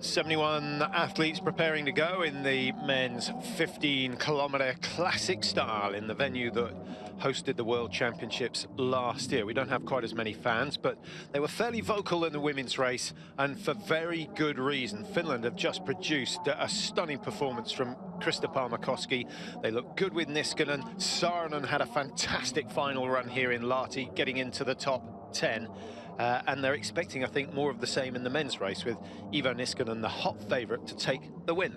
71 athletes preparing to go in the men's 15-kilometre classic style in the venue that hosted the World Championships last year. We don't have quite as many fans, but they were fairly vocal in the women's race, and for very good reason. Finland have just produced a stunning performance from Krista Palmakoski. They look good with Niskanen. Saarinen had a fantastic final run here in Lahti, getting into the top 10. And they're expecting, I think, more of the same in the men's race, with Iivo Niskanen the hot favourite to take the win.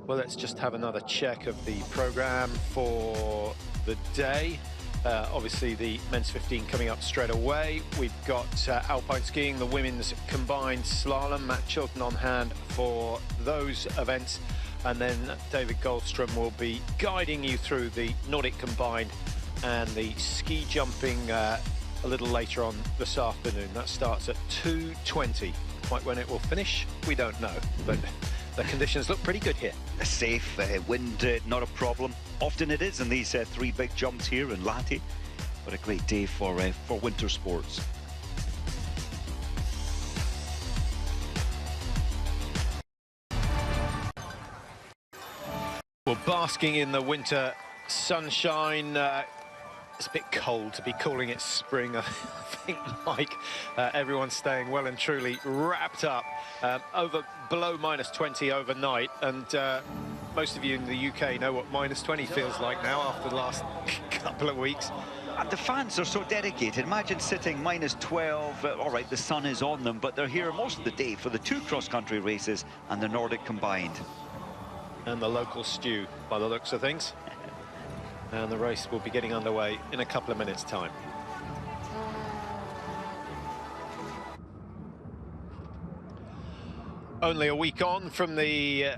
Well, let's just have another check of the programme for the day. Obviously, the men's 15 coming up straight away. We've got alpine skiing, the women's combined slalom, Matt Chilton on hand for those events. And then David Goldstrom will be guiding you through the Nordic combined and the ski jumping a little later on this afternoon. That starts at 2:20. Quite when it will finish, we don't know, but the conditions look pretty good here. Safe, wind not a problem. Often it is in these three big jumps here in Lahti, but a great day for winter sports. Well, basking in the winter sunshine. It's a bit cold to be calling it spring. I think, Mike, everyone's staying well and truly wrapped up below -20 overnight. And most of you in the UK know what -20 feels like now after the last couple of weeks. And the fans are so dedicated. Imagine sitting -12. All right, the sun is on them, but they're here most of the day for the two cross-country races and the Nordic combined. And the local stew, by the looks of things. And the race will be getting underway in a couple of minutes' time. Only a week on from the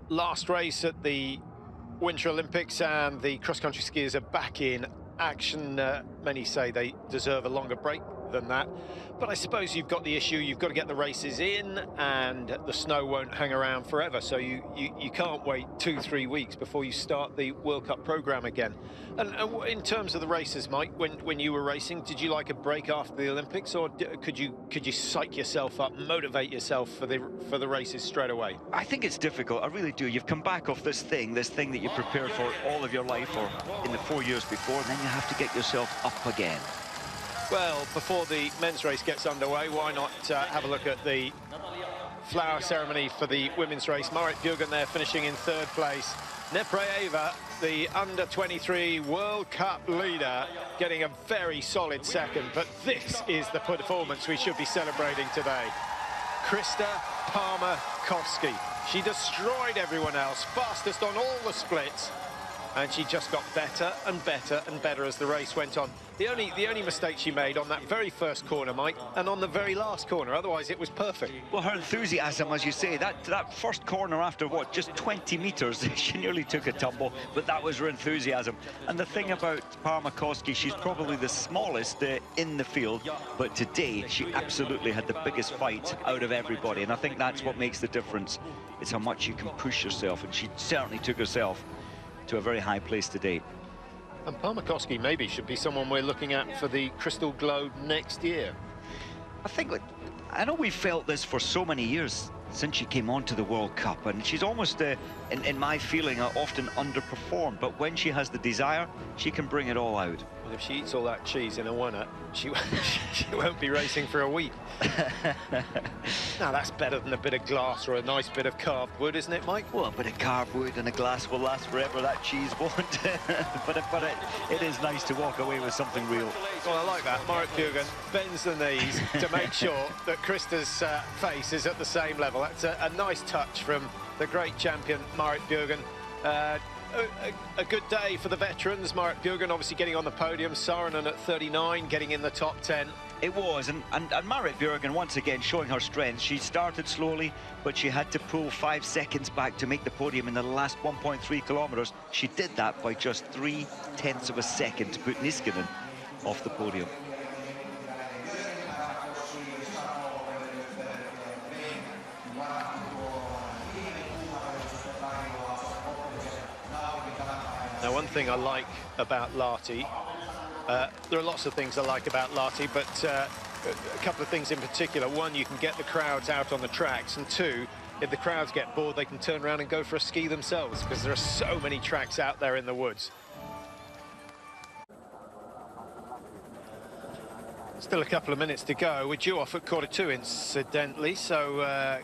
last race at the Winter Olympics, and the cross-country skiers are back in action. Many say they deserve a longer break than that, but I suppose you've got the issue, you've got to get the races in, and the snow won't hang around forever, so you can't wait 2-3 weeks before you start the World Cup programme again. And in terms of the races, Mike, when you were racing, did you like a break after the Olympics, or could you psych yourself up, motivate yourself for the races straight away? I think it's difficult, I really do. You've come back off this thing that you prepared for all of your life, or in the 4 years before, and then you have to get yourself up again. Well, before the men's race gets underway, why not have a look at the flower ceremony for the women's race. Marit Bjørgen there finishing in 3rd place. Neprayeva, the under-23 World Cup leader, getting a very solid 2nd. But this is the performance we should be celebrating today. Krista Palmakoski. She destroyed everyone else, fastest on all the splits. And she just got better and better and better as the race went on. The only mistake she made on that very first corner, Mike, and on the very last corner, otherwise it was perfect. Well, her enthusiasm, as you say, that first corner after, what, just 20 metres, she nearly took a tumble, but that was her enthusiasm. And the thing about Palmakoski, she's probably the smallest in the field, but today she absolutely had the biggest fight out of everybody, and I think that's what makes the difference. It's how much you can push yourself, and she certainly took herself to a very high place today. And Palmakoski maybe should be someone we're looking at for the Crystal Globe next year. I know we've felt this for so many years since she came on to the World Cup, and she's almost, in my feeling, often underperformed, but when she has the desire, she can bring it all out. Well, if she eats all that cheese in a winner, she won't be racing for a week. Now, that's better than a bit of glass or a nice bit of carved wood, isn't it, Mike? Well, a bit of carved wood and a glass will last forever, that cheese won't. but it is nice to walk away with something real. Well, I like that. Marit Bjørgen bends the knees to make sure that Krista's face is at the same level. That's a nice touch from the great champion, Marit Bjørgen. A good day for the veterans. Marit Bjørgen obviously getting on the podium. Saarinen at 39, getting in the top 10. It was, and Marit Bjørgen once again showing her strength. She started slowly, but she had to pull 5 seconds back to make the podium in the last 1.3 kilometres. She did that by just 0.3 of a second to put Niskanen off the podium. Now, one thing I like about Lahti, there are lots of things I like about Lahti, but a couple of things in particular. One, you can get the crowds out on the tracks, and two, if the crowds get bored, they can turn around and go for a ski themselves, because there are so many tracks out there in the woods. Still a couple of minutes to go. We're due off at 2:45, incidentally, so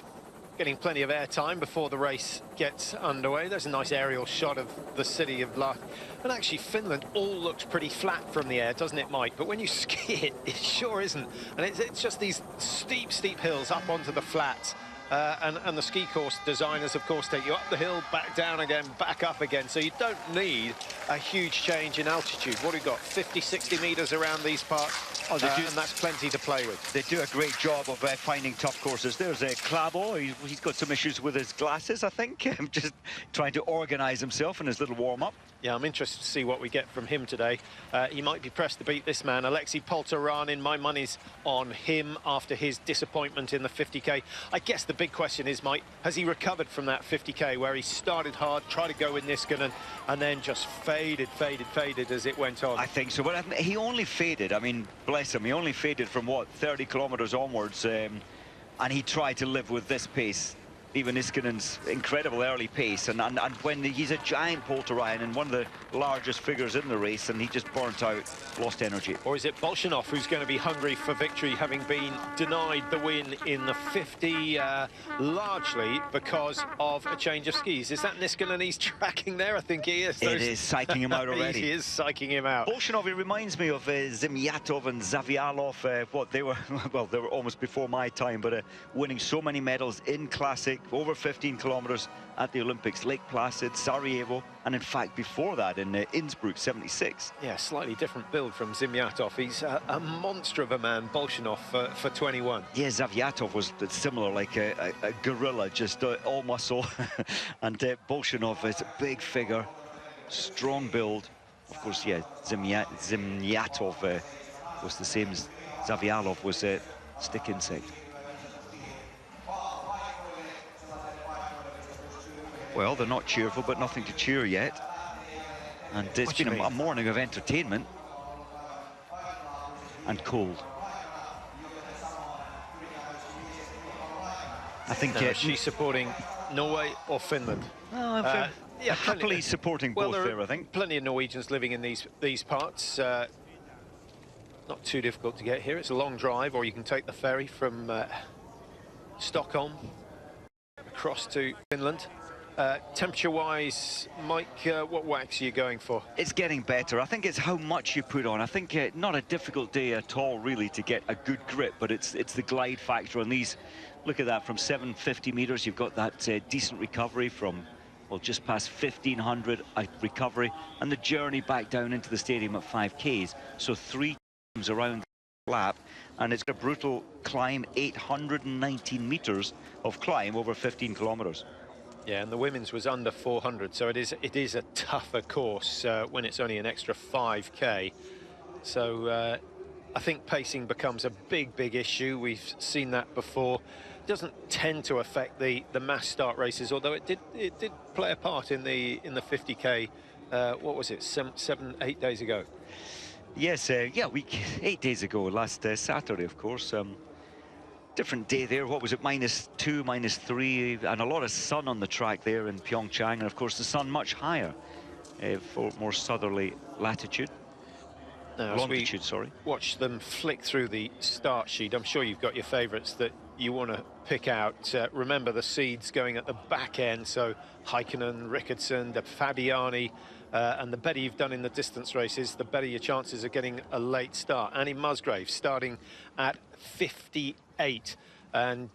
getting plenty of airtime before the race gets underway. There's a nice aerial shot of the city of Lahti. And actually, Finland all looks pretty flat from the air, doesn't it, Mike? But when you ski it, it sure isn't. And it's just these steep, steep hills up onto the flats. And the ski course designers, of course, take you up the hill, back down again, back up again. So you don't need a huge change in altitude. What have we got? 50, 60 metres around these parts. Oh, and that's plenty to play with. They do a great job of finding tough courses. There's Klabo. He's got some issues with his glasses, I think. Just trying to organise himself in his little warm-up. Yeah, I'm interested to see what we get from him today. He might be pressed to beat this man, Alexei Poltaranin. My money's on him after his disappointment in the 50K. I guess the big question is, Mike, has he recovered from that 50K where he started hard, tried to go with Niskanen, and then just faded as it went on? I think so, but he only faded. I mean, bless him, he only faded from, what, 30 kilometres onwards, and he tried to live with this pace. Even Niskanen's incredible early pace, and when he's a giant Poltarainen and one of the largest figures in the race, and he just burnt out, lost energy. Or is it Bolshinov who's going to be hungry for victory, having been denied the win in the 50, largely because of a change of skis? Is that Niskanen he's tracking there? I think he is. It is psyching him out already. He is psyching him out. Bolshinov, it reminds me of Zimyatov and Zavialov. What they were, well, they were almost before my time, but winning so many medals in Classic, over 15 kilometers at the Olympics, Lake Placid, Sarajevo, and in fact before that in Innsbruck, 76. Yeah, slightly different build from Zimyatov. He's a monster of a man, Bolshinov, for 21. Yeah, Zaviatov was similar, like a gorilla, just all muscle. And Bolshinov is a big figure, strong build. Of course, yeah, Zimyatov was the same as Zavialov, was a stick insect. Well, they're not cheerful, but nothing to cheer yet. And it's been a morning of entertainment. And cold. I think... she's supporting Norway or Finland? Yeah, happily supporting both there, I think. Plenty of Norwegians living in these parts. Not too difficult to get here. It's a long drive, or you can take the ferry from Stockholm across to Finland. Temperature-wise, Mike, what wax are you going for? It's getting better. I think it's how much you put on. I think not a difficult day at all, really, to get a good grip, but it's the glide factor on these. Look at that, from 750 meters, you've got that decent recovery from, well, just past 1,500 recovery, and the journey back down into the stadium at 5Ks. So 3 times around the lap, and it's a brutal climb, 819 meters of climb over 15 kilometers. Yeah, and the women's was under 400, so it is a tougher course when it's only an extra 5K. So I think pacing becomes a big issue. We've seen that before. It doesn't tend to affect the mass start races, although it did play a part in the 50K. What was it, 7-8 days ago? Yes, yeah, 8 days ago, last Saturday, of course. Different day there. What was it, -2, -3, and a lot of sun on the track there in Pyeongchang, and of course the sun much higher for more southerly latitude. Now, longitude, sorry. Watch them flick through the start sheet. I'm sure you've got your favourites that you want to pick out. Remember the seeds going at the back end, so Heikkinen, Rickardson, De Fabiani, and the better you've done in the distance races, the better your chances of getting a late start. Annie Musgrave starting at 58, and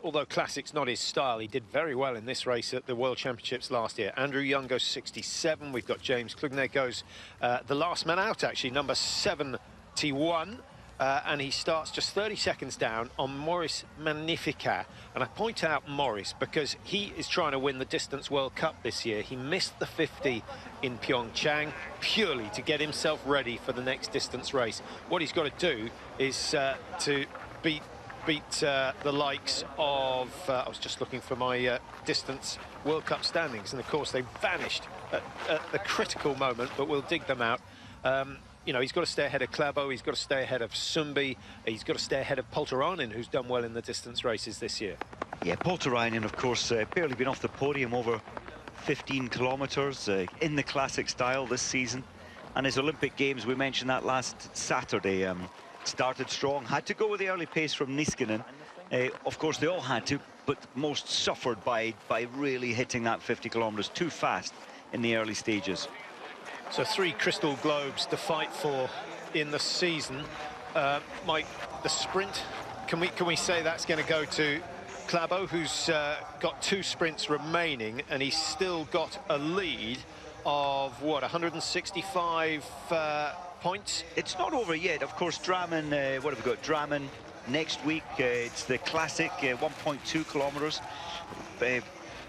although Classic's not his style, he did very well in this race at the World Championships last year. Andrew Young goes 67. We've got James Klugner goes the last man out, actually, number 71. And he starts just 30 seconds down on Maurice Magnificat. And I point out Maurice because he is trying to win the Distance World Cup this year. He missed the 50 in Pyeongchang purely to get himself ready for the next distance race. What he's got to do is to beat the likes of... I was just looking for my Distance World Cup standings, and of course they vanished at the critical moment, but we'll dig them out. you know, he's got to stay ahead of Klæbo, he's got to stay ahead of Sundby, he's got to stay ahead of Polterainen, who's done well in the distance races this year. Yeah, Polterainen, of course, barely been off the podium over 15 kilometres in the classic style this season. And his Olympic Games, we mentioned that last Saturday, started strong, had to go with the early pace from Niskanen. Of course, they all had to, but most suffered by really hitting that 50 kilometres too fast in the early stages. So 3 crystal globes to fight for in the season. Mike, the sprint, can we say that's going to go to Klæbo, who's got 2 sprints remaining, and he's still got a lead of, what, 165 points? It's not over yet. Of course, Drammen, what have we got? Drammen next week. It's the classic, 1.2 kilometres.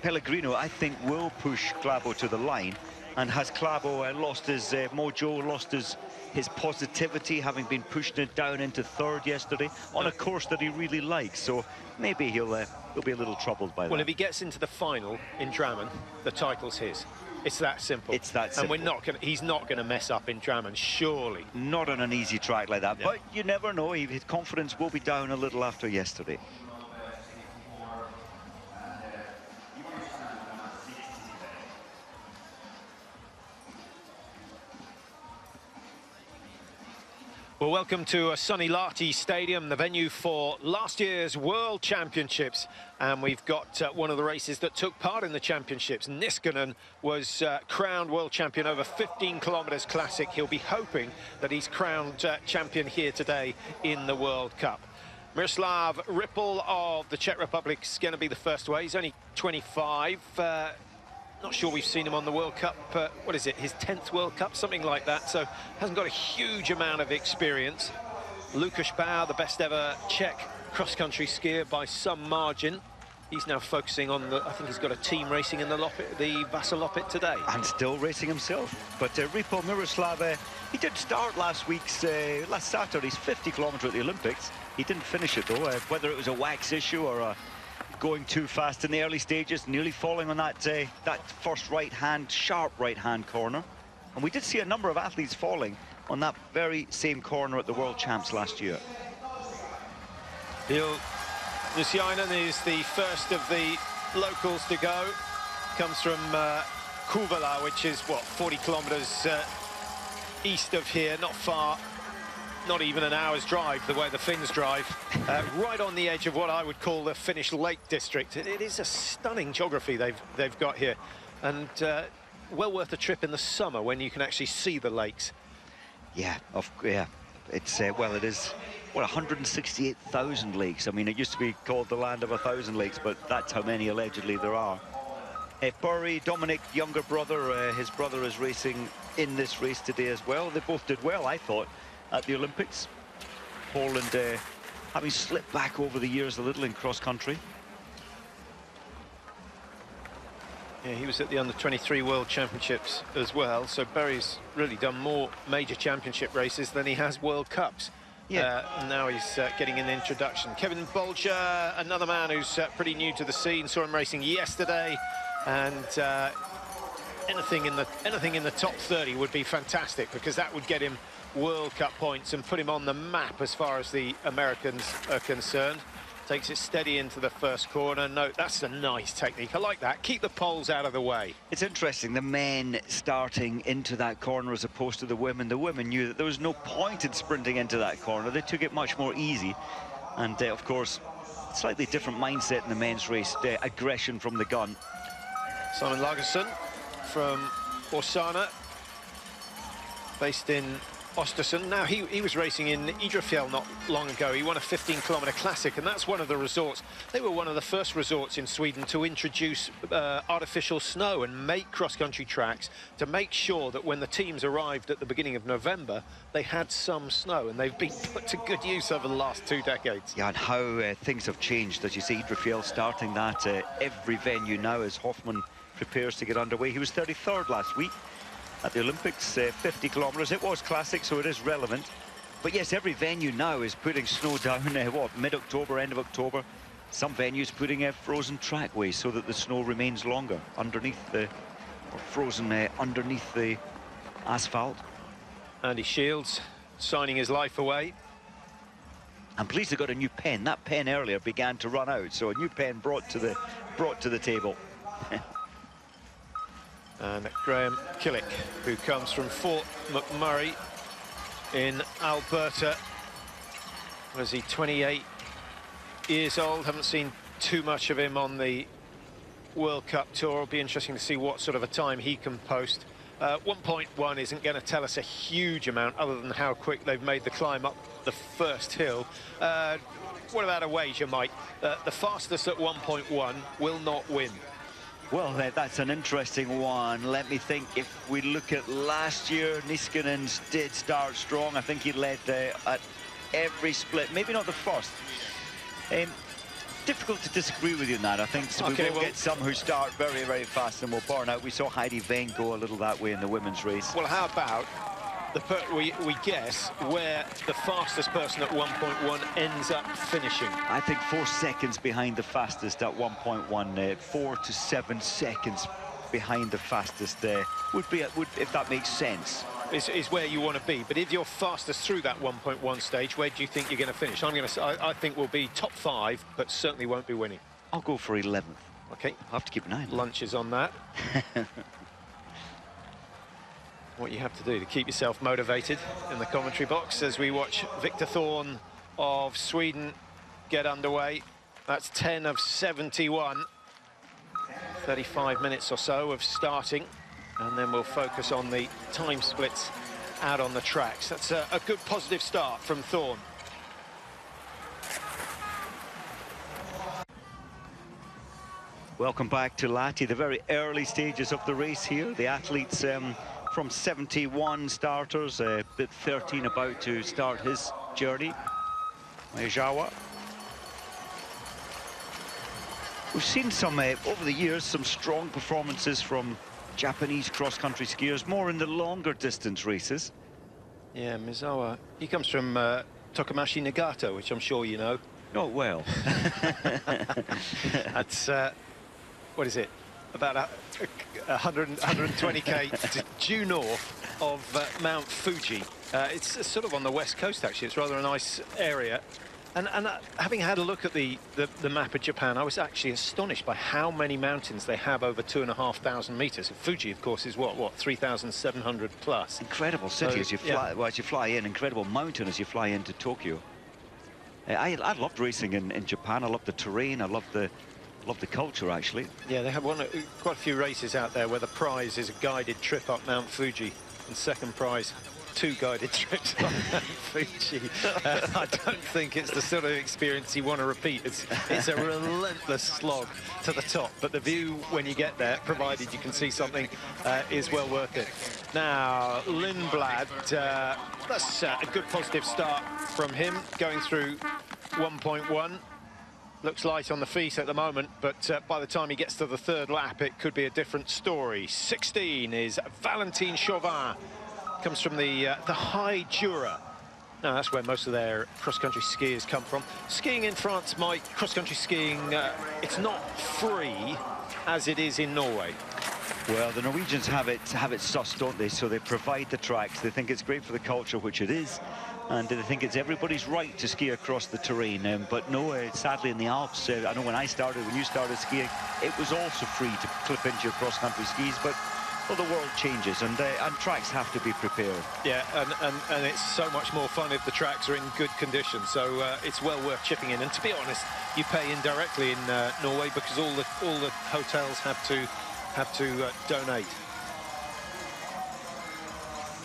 Pellegrino, I think, will push Klæbo to the line. And has Klæbo lost his mojo, lost his positivity, having been pushing it down into 3rd yesterday on a course that he really likes? So maybe he'll be a little troubled by that. Well, if he gets into the final in Drammen, the title's his. It's that simple. It's that simple. And he's not going to mess up in Drammen, surely. Not on an easy track like that. Yeah. But you never know. His confidence will be down a little after yesterday. Well, welcome to a sunny Lahti Stadium, the venue for last year's World Championships. And we've got one of the races that took part in the championships. Niskanen was crowned world champion over 15 kilometres classic. He'll be hoping that he's crowned champion here today in the World Cup. Miroslav Ripl of the Czech Republic is going to be the first away. He's only 25. Not sure we've seen him on the World Cup, what is it, his 10th World Cup, something like that, so hasn't got a huge amount of experience. Lukáš Bau, the best ever Czech cross-country skier by some margin. He's now focusing on I think he's got a team racing in the Vasaloppet today. And still racing himself. But Ripl Miroslav, he did start last Saturday's 50 kilometre at the Olympics. He didn't finish it though, whether it was a wax issue or going too fast in the early stages, nearly falling on that first sharp right-hand corner. And we did see a number of athletes falling on that very same corner at the World Champs last year. Lucianen is the first of the locals to go. Comes from Kouvola, which is, what, 40 kilometres east of here, not far. Not even an hour's drive, the way the Finns drive, right on the edge of what I would call the Finnish Lake District. It is a stunning geography they've got here, and well worth a trip in the summer when you can actually see the lakes. Yeah, it's well, it is, what, 168,000 lakes. I mean, it used to be called the land of 1,000 lakes, but that's how many allegedly there are. Burry, Dominic, younger brother, his brother is racing in this race today as well. They both did well, I thought, at the Olympics. Poland having slipped back over the years a little in cross-country. Yeah, he was at the Under-23 World Championships as well, so Berry's really done more major championship races than he has World Cups. Yeah. Now he's getting an introduction. Kevin Bolger, another man who's pretty new to the scene, saw him racing yesterday, and anything in the top 30 would be fantastic, because that would get him World Cup points and put him on the map as far as the Americans are concerned. Takes it steady into the first corner. No, that's a nice technique. I like that. Keep the poles out of the way. It's interesting, the men starting into that corner as opposed to the women. The women knew that there was no point in sprinting into that corner. They took it much more easy. And, of course, slightly different mindset in the men's race. Aggression from the gun. Simon Lagerson from Åsane, based in Östersund. Now, he was racing in Idrefjell not long ago. He won a 15-kilometre classic, and that's one of the resorts. They were one of the first resorts in Sweden to introduce artificial snow and make cross-country tracks to make sure that when the teams arrived at the beginning of November, they had some snow, and they've been put to good use over the last 2 decades. Yeah, and how things have changed. As you see, Idrefjell starting that every venue now as Hoffman prepares to get underway. He was 33rd last week at the Olympics, 50 kilometres. It was classic, so it is relevant. But yes, every venue now is putting snow down, what, mid-October, end of October. Some venues putting frozen trackways so that the snow remains longer underneath or frozen underneath the asphalt. Andy Shields signing his life away. I'm pleased they got a new pen. That pen earlier began to run out, so a new pen brought to the table. And Graham Killick, who comes from Fort McMurray in Alberta. Was he 28 years old? Haven't seen too much of him on the World Cup tour. It'll be interesting to see what sort of a time he can post. 1.1 isn't going to tell us a huge amount other than how quick they've made the climb up the first hill. What about a wager, Mike? The fastest at 1.1 will not win. Well, that's an interesting one. Let me think. If we look at last year, Niskanen's did start strong. I think he led at every split. Maybe not the first. Difficult to disagree with you on that. I think so. We will get some who start very, very fast and will burn out. We saw Heidi Vane go a little that way in the women's race. Well, how about we guess where the fastest person at 1.1 ends up finishing? I think 4 seconds behind the fastest at 1.1. 4 to 7 seconds behind the fastest would be, if that makes sense. Is where you want to be, but if you're fastest through that 1.1 stage, where do you think you're going to finish? I think we'll be top 5, but certainly won't be winning. I'll go for 11th. Okay, I'll have to keep an eye on lunches on that. What you have to do to keep yourself motivated in the commentary box as we watch Victor Thorn of Sweden get underway. That's 10 of 71. 35 minutes or so of starting. And then we'll focus on the time splits out on the tracks. That's a good positive start from Thorn. Welcome back to Lahti, the very early stages of the race here. The athletes from 71 starters, 13 about to start his journey. Maejawa. We've seen some, over the years, some strong performances from Japanese cross-country skiers, more in the longer distance races. Yeah, Mizawa, he comes from Tokumashi Nagato, which I'm sure you know. Oh, well. That's, what is it, about 120k due north of Mount Fuji. It's sort of on the west coast, actually. It's rather a nice area. And having had a look at the map of Japan, I was actually astonished by how many mountains they have over 2,500 meters. Fuji, of course, is what 3,700 plus. Incredible city, so, as you fly. Yeah. Well, as you fly in, incredible mountain as you fly into Tokyo. I loved racing in Japan. I loved the terrain. I loved the culture, actually. Yeah, they have quite a few races out there where the prize is a guided trip up Mount Fuji, and second prize, 2 guided trips on Mount Fuji. I don't think it's the sort of experience you want to repeat. It's a relentless slog to the top, but the view when you get there, provided you can see something, is well worth it. Now, Lindblad, that's a good positive start from him, going through 1.1. Looks light on the feet at the moment, but by the time he gets to the 3rd lap, it could be a different story. 16 is Valentin Chauvin. Comes from the High Jura. Now, that's where most of their cross-country skiers come from. Skiing in France, Mike, cross-country skiing, it's not free as it is in Norway. Well, the Norwegians have it sussed, don't they? So they provide the tracks. They think it's great for the culture, which it is. And they think it's everybody's right to ski across the terrain. But no, sadly in the Alps, I know when you started skiing, it was also free to clip into your cross-country skis. But well, the world changes, and tracks have to be prepared. Yeah, and it's so much more fun if the tracks are in good condition. So it's well worth chipping in. And to be honest, you pay indirectly in Norway because all the hotels have to donate.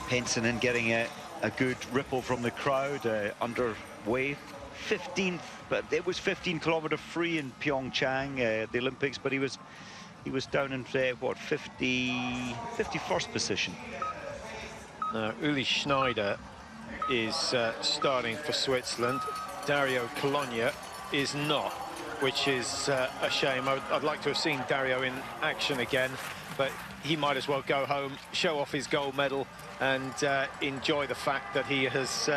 Pensonen getting a good ripple from the crowd underway. 15th, but it was 15-kilometer free in Pyeongchang, the Olympics, but he was down in what, 51st position. Now Uli Schneider is starting for Switzerland. Dario Colonia is not, which is a shame. I'd like to have seen Dario in action again, but he might as well go home, show off his gold medal, and enjoy the fact that he has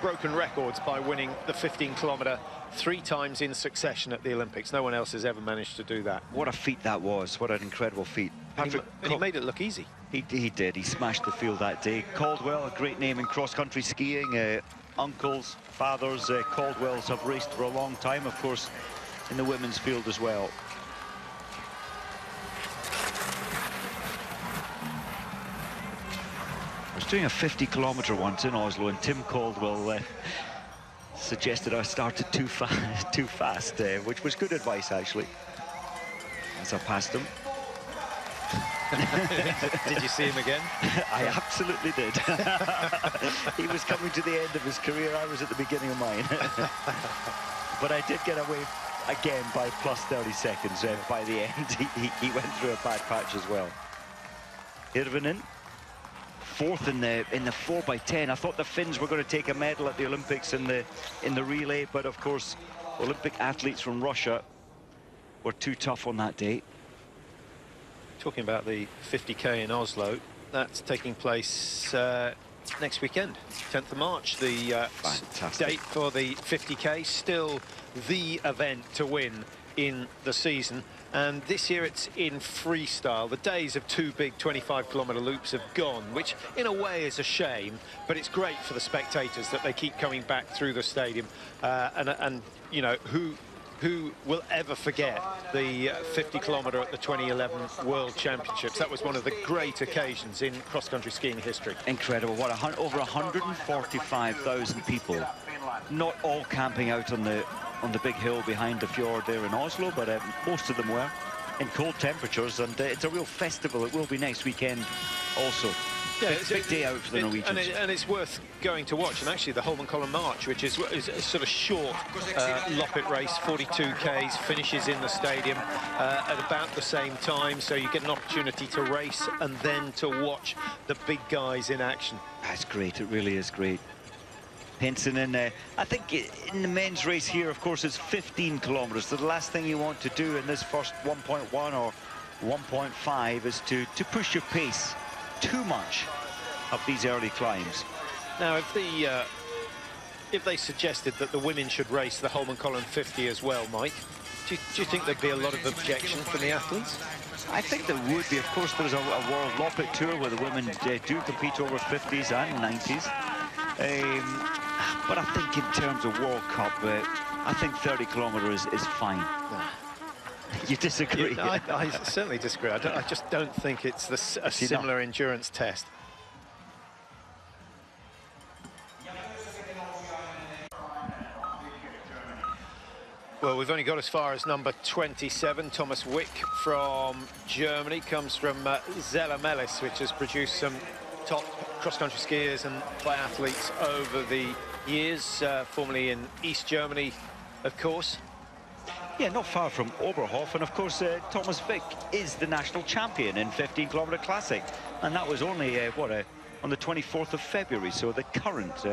broken records by winning the 15-kilometer 3 times in succession at the Olympics. No one else has ever managed to do that. What a feat that was. What an incredible feat. Patrick, and he made it look easy. He did. He smashed the field that day. Caldwell, a great name in cross-country skiing. Uncles, fathers, Caldwells have raced for a long time, of course, in the women's field as well. I was doing a 50-kilometre once in Oslo, and Tim Caldwell suggested I started too fast, which was good advice, actually, as I passed him. Did you see him again? I absolutely did. He was coming to the end of his career. I was at the beginning of mine. But I did get away again by plus 30 seconds by the end. He went through a bad patch as well. Hirvonen, fourth in the 4x10. I thought the Finns were going to take a medal at the Olympics in the relay, but of course, Olympic athletes from Russia were too tough on that day. Talking about the 50k in Oslo, that's taking place next weekend, 10th of March. The date for the 50k, still the event to win in the season. And this year it's in freestyle. The days of two big 25-kilometre loops have gone, which in a way is a shame, but it's great for the spectators that they keep coming back through the stadium. And you know, who will ever forget the 50-kilometre at the 2011 World Championships? That was one of the great occasions in cross-country skiing history. Incredible. What, over 145,000 people, not all camping out on the big hill behind the fjord there in Oslo, but most of them were in cold temperatures, and it's a real festival. It will be next weekend also. Yeah, it's a big day out for the Norwegians. And it's worth going to watch. And actually the Holmenkollen March, which is a sort of short Loppet race, 42 Ks, finishes in the stadium at about the same time, so you get an opportunity to race and then to watch the big guys in action. That's great. It really is great. Henson in there. I think in the men's race here, of course, it's 15 kilometres. So the last thing you want to do in this first 1.1 or 1.5 is to push your pace too much up these early climbs. Now, if they suggested that the women should race the Holmenkollen 50 as well, Mike, do you think there'd be a lot of objection from the athletes? I think there would be. Of course, there's a World Loppet Tour where the women do compete over 50s and 90s. But I think in terms of World Cup, I think 30 kilometres is fine. You disagree? I certainly disagree. I just don't think it's a similar endurance test. Well, we've only got as far as number 27. Thomas Wick from Germany comes from Zeller-Melis, which has produced some top cross-country skiers and biathletes over the years, formerly in East Germany, of course. Yeah, not far from Oberhof, and of course Thomas Wick is the national champion in 15-kilometre classic, and that was only on the 24th of February, so the current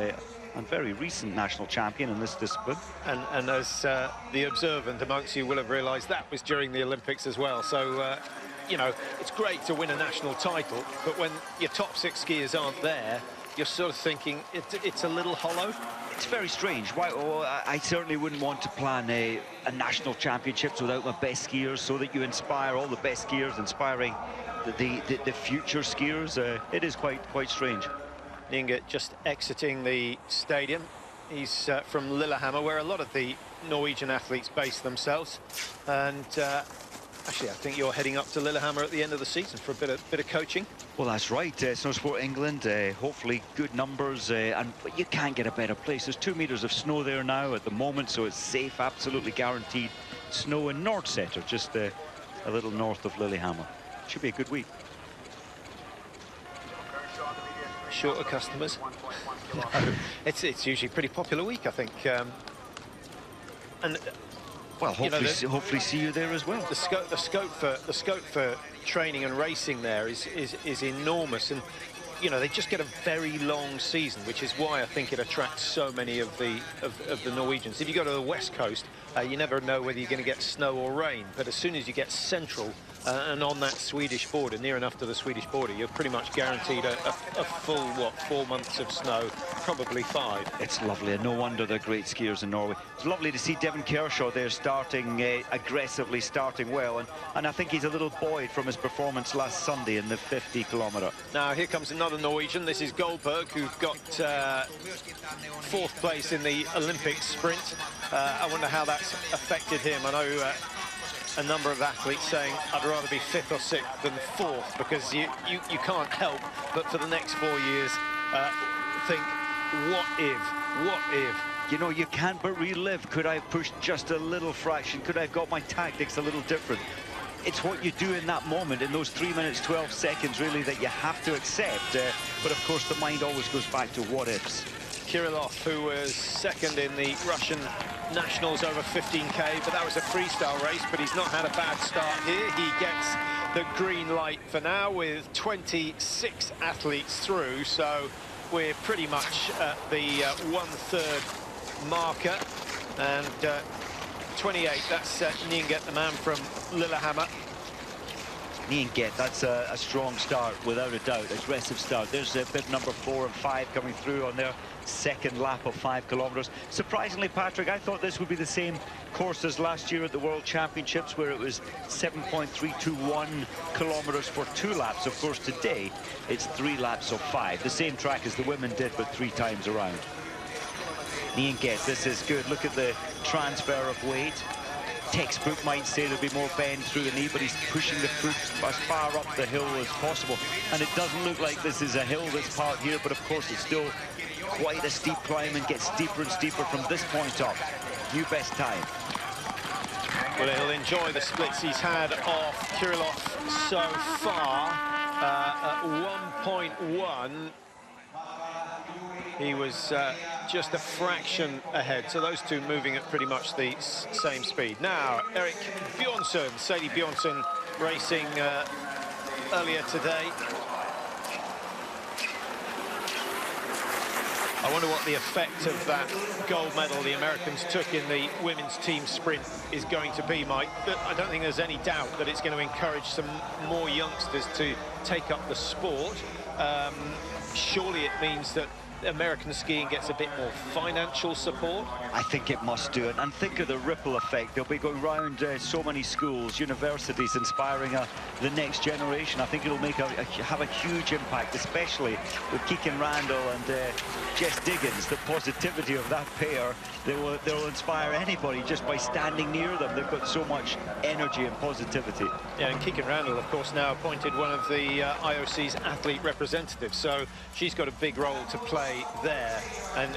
and very recent national champion in this discipline. And as the observant amongst you will have realised, that was during the Olympics as well. So you know, it's great to win a national title, but when your top 6 skiers aren't there, you're sort of thinking it's a little hollow. It's very strange. Why? Oh, I certainly wouldn't want to plan a national championships without my best skiers, so that you inspire all the best skiers, inspiring the future skiers. It is quite strange. Inge just exiting the stadium. He's from Lillehammer, where a lot of the Norwegian athletes base themselves, and actually, I think you're heading up to Lillehammer at the end of the season for a bit of coaching. Well, that's right. Snow Sport England, hopefully good numbers, but you can't get a better place. There's 2 meters of snow there now at the moment, so it's safe, absolutely guaranteed. Snow in Nordseter, just a little north of Lillehammer. Should be a good week. Shorter customers. No, it's usually a pretty popular week, I think. And well, hopefully see you there as well. The scope for training and racing there is enormous, and you know, they just get a very long season, which is why I think it attracts so many of the Norwegians. If you go to the west coast, you never know whether you're going to get snow or rain, but as soon as you get central and on that Swedish border, near enough to the Swedish border, you're pretty much guaranteed a full, what, 4 months of snow, probably 5. It's lovely, and no wonder they're great skiers in Norway. It's lovely to see Devon Kershaw there starting aggressively, starting well, and I think he's a little buoyed from his performance last Sunday in the 50 kilometre. Now here comes another Norwegian. This is Goldberg, who got 4th place in the Olympic sprint. I wonder how that's affected him. I know a number of athletes saying I'd rather be 5th or 6th than 4th, because you can't help but for the next 4 years think, what if? You know, you can't but relive. Could I have pushed just a little fraction? Could I have got my tactics a little different? It's what you do in that moment, in those 3 minutes 12 seconds really, that you have to accept, but of course the mind always goes back to what ifs. Kirillov, who was 2nd in the Russian nationals over 15k, but that was a freestyle race, but he's not had a bad start here. He gets the green light for now with 26 athletes through, so we're pretty much at the 1/3 marker, and 28, that's Nienget, the man from Lillehammer. Nienget, that's a strong start, without a doubt, aggressive start. There's bib number 4 and 5 coming through on their 2nd lap of 5 kilometres. Surprisingly, Patrick, I thought this would be the same course as last year at the World Championships, where it was 7.321 kilometres for 2 laps. Of course, today, it's 3 laps of 5. The same track as the women did, but 3 times around. Nienget, this is good. Look at the transfer of weight. Textbook might say there'll be more bend through the knee, but he's pushing the foot as far up the hill as possible. And it doesn't look like this is a hill, this part here, but of course it's still quite a steep climb and gets steeper and steeper from this point up. New best time. Well, he'll enjoy the splits he's had off Kirillov so far. At 1.1, he was just a fraction ahead, so those two moving at pretty much the same speed. Now, Erik Bjornsson, Sadie Bjornsson, racing earlier today. I wonder what the effect of that gold medal the Americans took in the women's team sprint is going to be, Mike. But I don't think there's any doubt that it's going to encourage some more youngsters to take up the sport. Surely it means that American skiing gets a bit more financial support. I think it must do it, and think of the ripple effect. They'll be going round so many schools, universities, inspiring the next generation. I think it'll make have a huge impact, especially with Keegan Randall and Jess Diggins. The positivity of that pair, they'll inspire anybody just by standing near them. They've got so much energy and positivity. Yeah, and Keegan Randall, of course, now appointed one of the IOC's athlete representatives, so she's got a big role to play there. And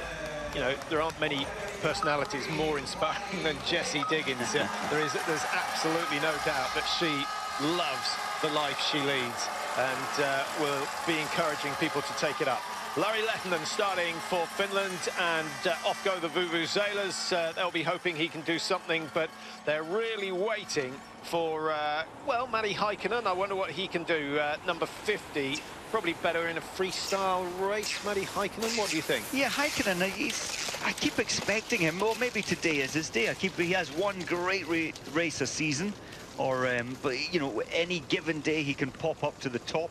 you know, there aren't many personalities more inspiring than Jessie Diggins. There's absolutely no doubt that she loves the life she leads, and will be encouraging people to take it up. Larry Lehtinen starting for Finland, and off go the Vuvuzelas. They'll be hoping he can do something, but they're really waiting for, well, Matti Häkkinen. I wonder what he can do. Number 50, probably better in a freestyle race. Matti Häkkinen, what do you think? Yeah, Häkkinen, I keep expecting him. Well, maybe today is his day. He has one great race a season, or but you know, any given day he can pop up to the top.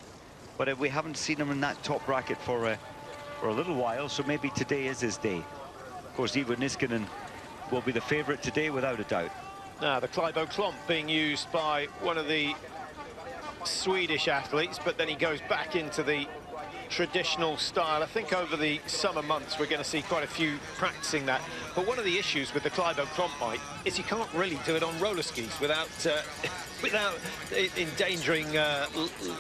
But we haven't seen him in that top bracket for a little while, so maybe today is his day. Of course, Ivo Niskanen will be the favourite today, without a doubt. Now, the Klæbo Klomp being used by one of the Swedish athletes, but then he goes back into the traditional style. I think over the summer months we're going to see quite a few practicing that. But one of the issues with the Klæbo Klomp, Mike, is you can't really do it on roller skis without without endangering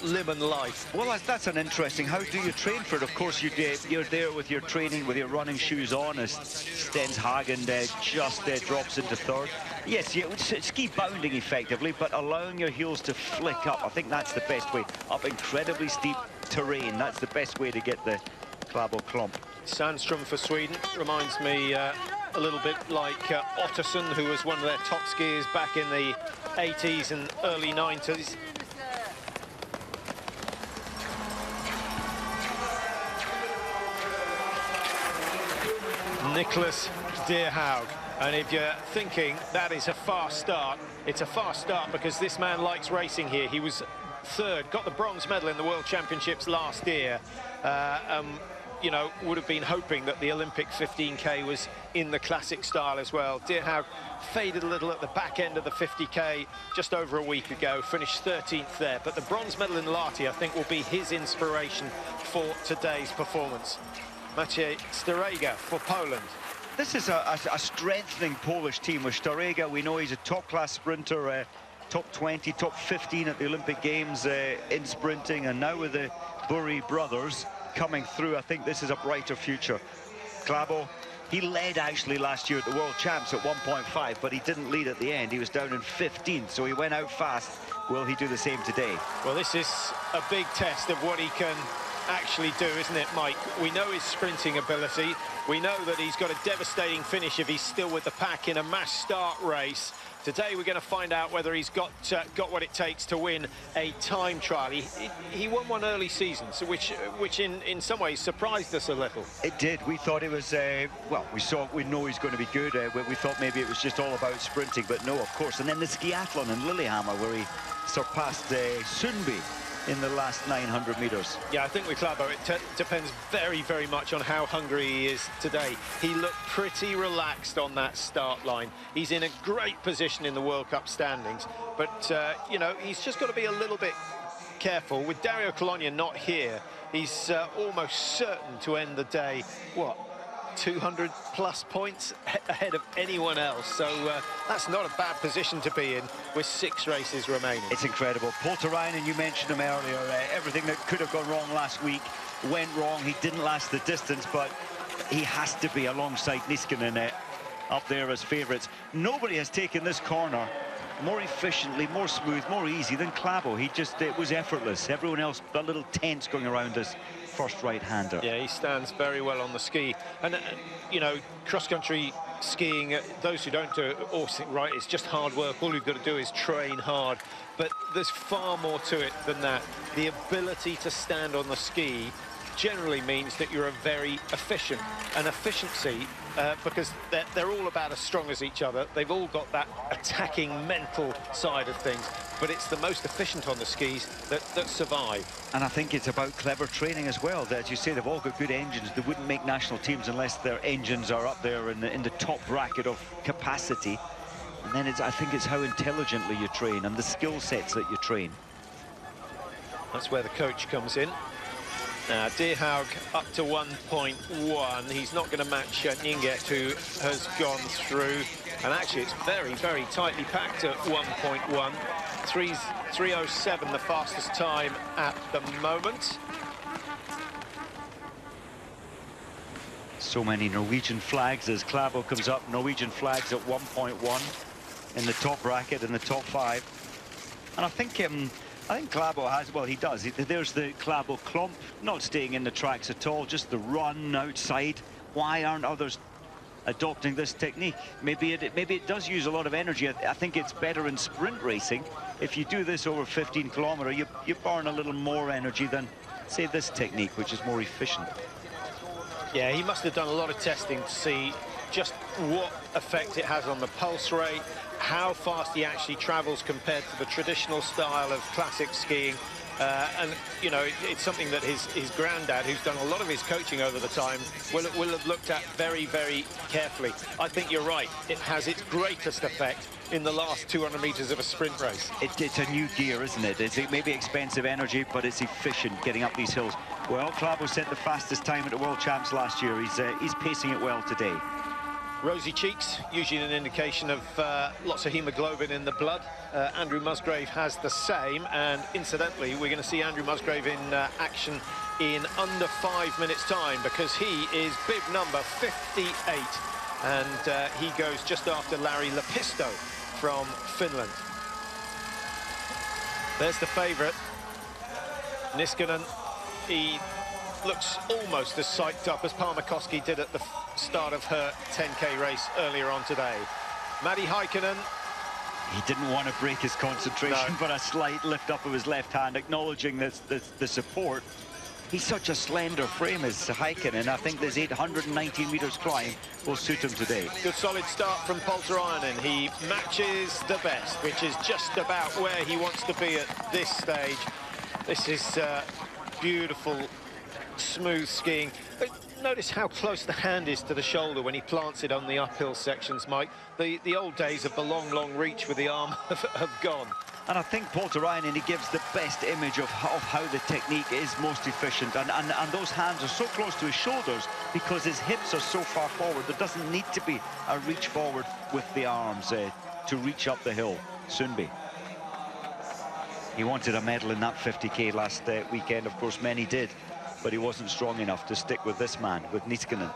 limb and life. Well, that's an interesting. How do you train for it? Of course, you're there with your training, with your running shoes on, as Stens Hagen just drops into third. Yes, it's ski bounding effectively, but allowing your heels to flick up. I think that's the best way. Up incredibly steep terrain, that's the best way to get the Klæbo Klomp. Sandström for Sweden reminds me a little bit like Ottosson, who was one of their top skiers back in the 80s and early 90s. Nicholas Deerhaug. And if you're thinking that is a fast start, It's a fast start because this man likes racing here. He was third, got the bronze medal in the World Championships last year. You know, would have been hoping that the Olympic 15K was in the classic style as well. De Haug faded a little at the back end of the 50K just over a week ago, finished 13th there. But the bronze medal in Lahti, I think, will be his inspiration for today's performance. Maciej Starega for Poland. This is a strengthening Polish team with Starega. We know he's a top-class sprinter, top 20, top 15 at the Olympic Games in sprinting, and now with the Burry brothers coming through, I think this is a brighter future. Klæbo, he led actually last year at the World Champs at 1.5, but he didn't lead at the end. He was down in 15th, so he went out fast. Will he do the same today? Well, this is a big test of what he can actually do, isn't it, Mike? We know his sprinting ability. We know that he's got a devastating finish if he's still with the pack in a mass start race. Today we're going to find out whether he's got what it takes to win a time trial. He won one early season, so which in some ways surprised us a little. It did. We thought it was well, we know he's going to be good. We thought maybe it was just all about sprinting, but no, of course. And then the skiathlon in Lillehammer, where he surpassed Sundby in the last 900 meters. Yeah, I think with Klæbo, it depends very, very much on how hungry he is today. He looked pretty relaxed on that start line. He's in a great position in the World Cup standings, but, you know, he's just got to be a little bit careful. With Dario Colonia not here, he's almost certain to end the day, what, 200 plus points ahead of anyone else, so that's not a bad position to be in with 6 races remaining. It's incredible. Polterainen, you mentioned him earlier, everything that could have gone wrong last week went wrong. He didn't last the distance, but he has to be alongside Niskanen up there as favourites. Nobody has taken this corner more efficiently, more smooth, more easy than Klæbo. It was effortless. Everyone else a little tense going around this first right-hander. Yeah, he stands very well on the ski. And, you know, cross-country skiing, those who don't do it all think, right, it's just hard work. All you've got to do is train hard. But there's far more to it than that. The ability to stand on the ski generally means that you're a very efficient. And efficiency, because they're all about as strong as each other. They've all got that attacking mental side of things. But it's the most efficient on the skis that survive. And I think it's about clever training as well. As you say, they've all got good engines. They wouldn't make national teams unless their engines are up there in the top bracket of capacity. And then I think it's how intelligently you train and the skill sets that you train. That's where the coach comes in. Now, De Haug up to 1.1. He's not going to match Nyenget, who has gone through. And actually, it's very, very tightly packed at 1.1. 3:07, the fastest time at the moment. So many Norwegian flags as Klæbo comes up. Norwegian flags at 1.1 in the top bracket, in the top 5. And I think Klæbo has, well, he does. There's the Klæbo clump, not staying in the tracks at all, just the run outside. Why aren't others adopting this technique? Maybe it does use a lot of energy. I think it's better in sprint racing. If you do this over 15 kilometer, you burn a little more energy than, say, this technique, which is more efficient. Yeah, he must have done a lot of testing to see just what effect it has on the pulse rate, how fast he actually travels compared to the traditional style of classic skiing. And, you know, it's something that his granddad, who's done a lot of his coaching over the time, will have looked at very, very carefully. I think you're right. It has its greatest effect in the last 200 meters of a sprint race. It's a new gear, isn't it? It's maybe expensive energy, but it's efficient getting up these hills. Well, Klæbo set the fastest time at the World Champs last year. He's pacing it well today. Rosy cheeks, usually an indication of lots of hemoglobin in the blood. Andrew Musgrave has the same, and incidentally, we're going to see Andrew Musgrave in action in under 5 minutes' time, because he is bib number 58, and he goes just after Larry Lepisto from Finland. There's the favourite, Niskanen. He looks almost as psyched up as Parmakoski did at the start of her 10K race earlier on today. Matti Häkkinen. He didn't want to break his concentration, but a slight lift up of his left hand, acknowledging the support. he's such a slender frame as hiking, and I think this 819 meters climb will suit him today. Good solid start from Polterainen. He matches the best, which is just about where he wants to be at this stage. This is beautiful, smooth skiing. But notice how close the hand is to the shoulder when he plants it on the uphill sections, Mike. The old days of the long reach with the arm have gone. And I think Polterainen, he gives the best image of how the technique is most efficient. And those hands are so close to his shoulders because his hips are so far forward. There doesn't need to be a reach forward with the arms to reach up the hill. Sundby. He wanted a medal in that 50K last weekend. Of course, many did. But he wasn't strong enough to stick with this man, with Niskanen.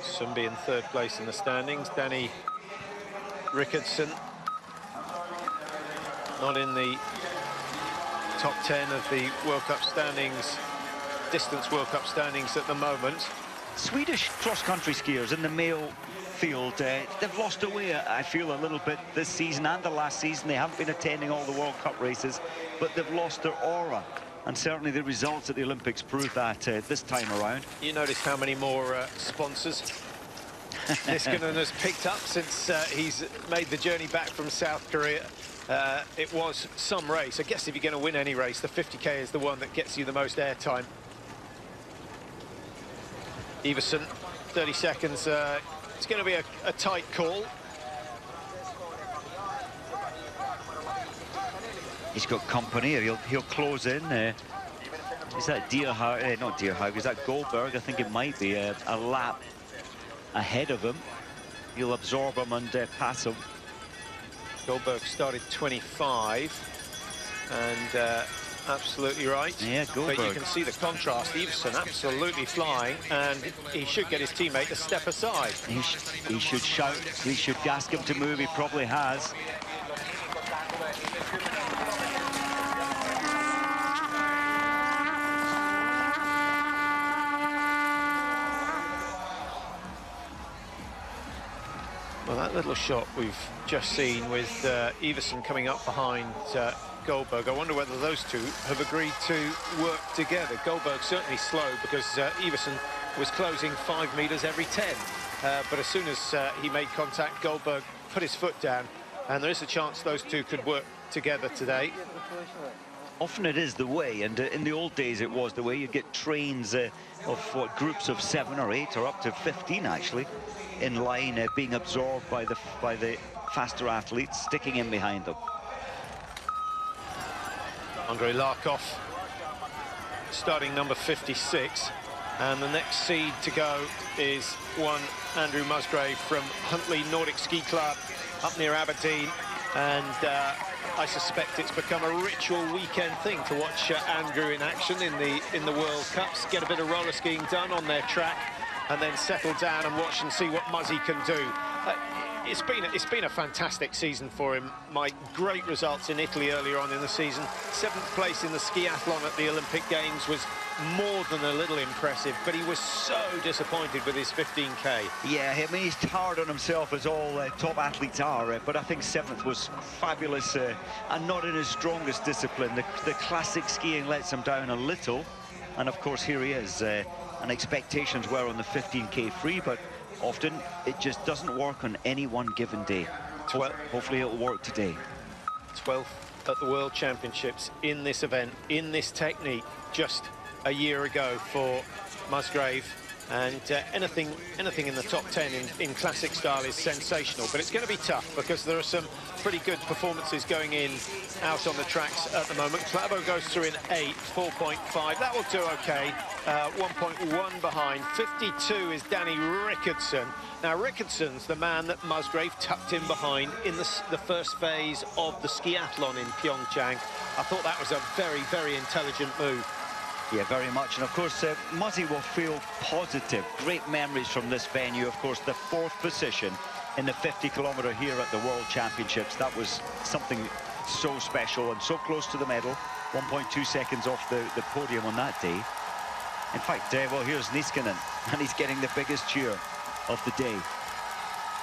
Sundby in third place in the standings. Danny Rickardson not in the top 10 of the World Cup standings, distance World Cup standings at the moment. Swedish cross-country skiers in the male field, they've lost away, I feel, a little bit this season and the last season. They haven't been attending all the World Cup races, but they've lost their aura. And certainly the results at the Olympics prove that this time around. You notice how many more sponsors Niskanen has picked up since he's made the journey back from South Korea. It was some race. I guess if you're going to win any race, the 50K is the one that gets you the most airtime. Iversen, 30 seconds. It's going to be a tight call. He's got company. He'll close in. Is that Dierhaug? Not Dierhaug. Is that Goldberg? I think it might be a lap ahead of him. He'll absorb him and pass him. Goldberg started 25, and absolutely right. Yeah, Goldberg. But you can see the contrast. Iversen absolutely flying, and he should get his teammate to step aside. He should shout. He should ask him to move. He probably has. Well, that little shot we've just seen with Iversen coming up behind Goldberg, I wonder whether those two have agreed to work together. Goldberg certainly slow because Iversen was closing 5 meters every 10. But as soon as he made contact, Goldberg put his foot down, and there is a chance those two could work together today. Often it is the way, and in the old days it was the way. You'd get trains of what, groups of 7 or 8 or up to 15 actually in line, being absorbed by the faster athletes, sticking in behind them. Andrei Larkov starting number 56, and the next seed to go is one Andrew Musgrave from Huntly Nordic Ski Club up near Aberdeen, and I suspect it's become a ritual weekend thing to watch Andrew in action in the World Cups, get a bit of roller skiing done on their track, and then settle down and watch and see what Muzzy can do. It's been a fantastic season for him, Mike. Great results in Italy earlier on in the season. 7th place in the skiathlon at the Olympic Games was more than a little impressive, but he was so disappointed with his 15K. Yeah, I mean, he's hard on himself, as all top athletes are, but I think 7th was fabulous and not in his strongest discipline. The classic skiing lets him down a little, and of course here he is. And expectations were on the 15K free, but often it just doesn't work on any one given day. Hopefully it'll work today. 12th at the World Championships in this event, in this technique, just a year ago for Musgrave. And anything in the top 10 in classic style is sensational, but it's going to be tough because there are some pretty good performances going in out on the tracks at the moment. Klæbo goes through in 8, 4.5. That will do okay. 1.1 behind. 52 is Danny Rickardson. Now, Rickardson's the man that Musgrave tucked in behind in the first phase of the skiathlon in Pyeongchang. I thought that was a very, very intelligent move. Yeah, very much. And of course, Muzzy will feel positive. Great memories from this venue. Of course, the 4th position in the 50-kilometer here at the World Championships. That was something so special and so close to the medal. 1.2 seconds off the podium on that day. In fact, well, here's Niskanen, and he's getting the biggest cheer of the day.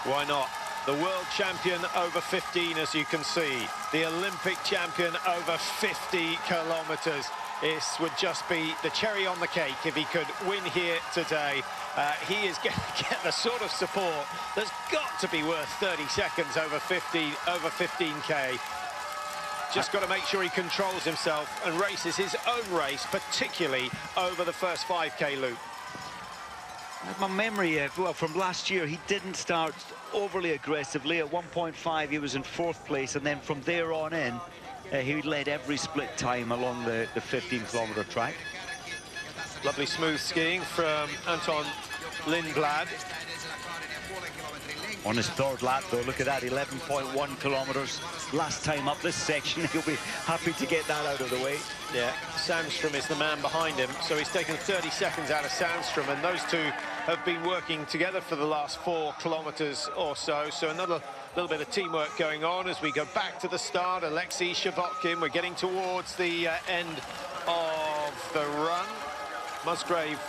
Why not? The world champion over 15, as you can see. The Olympic champion over 50 kilometers. This would just be the cherry on the cake if he could win here today. He is going to get the sort of support that's got to be worth 30 seconds over 15K. Just got to make sure he controls himself and races his own race, particularly over the first 5K loop. My memory, well, from last year, he didn't start overly aggressively. At 1.5, he was in 4th place, and then from there on in, he led every split time along the 15-kilometer track. Lovely smooth skiing from Anton Lindblad. On his 3rd lap, though, look at that, 11.1 kilometers. Last time up this section, he'll be happy to get that out of the way. Yeah, Sandstrom is the man behind him, so he's taken 30 seconds out of Sandstrom, and those two have been working together for the last 4 kilometers or so. So another little bit of teamwork going on as we go back to the start. Alexei Shavotkin, we're getting towards the end of the run. Musgrave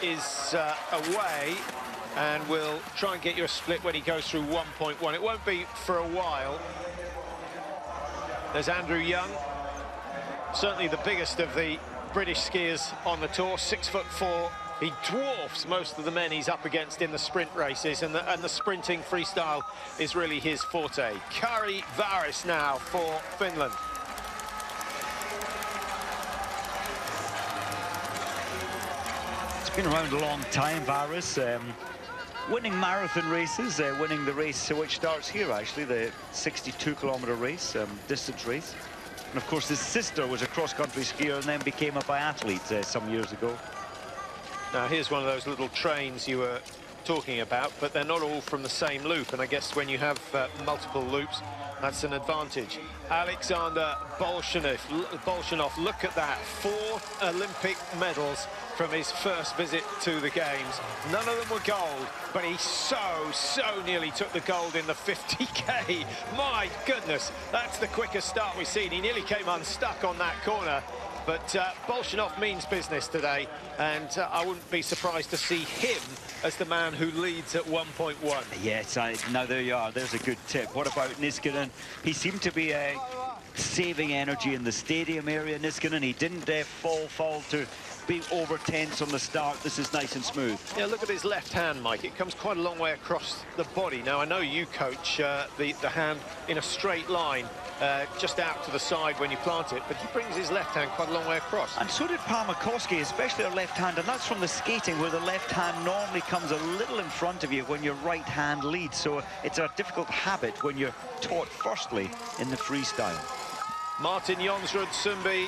is away, and we'll try and get you a split when he goes through 1.1. It won't be for a while. There's Andrew Young, certainly the biggest of the British skiers on the tour, 6'4". He dwarfs most of the men he's up against in the sprint races, and the sprinting freestyle is really his forte. Kari Varis now for Finland. Been around a long time, Varis, winning marathon races, winning the race which starts here, actually, the 62-kilometer race, distance race. And of course his sister was a cross-country skier and then became a biathlete some years ago. Now here's one of those little trains you were talking about, but they're not all from the same loop, and I guess when you have multiple loops, that's an advantage. Alexander Bolshanov, look at that, 4 Olympic medals from his first visit to the Games. None of them were gold, but he so nearly took the gold in the 50K. My goodness, that's the quickest start we've seen. He nearly came unstuck on that corner. But Bolshanov means business today, and I wouldn't be surprised to see him as the man who leads at 1.1. Yes, now there you are. There's a good tip. What about Niskanen? He seemed to be saving energy in the stadium area, Niskanen. He didn't fall to being over tense on the start. This is nice and smooth. Yeah, look at his left hand, Mike. It comes quite a long way across the body. Now, I know you coach the hand in a straight line, just out to the side when you plant it, but he brings his left hand quite a long way across. And so did Parmakoski, especially a left hand, and that's from the skating, where the left hand normally comes a little in front of you when your right hand leads. So it's a difficult habit when you're taught firstly in the freestyle. Martin Jonsrud Sundby,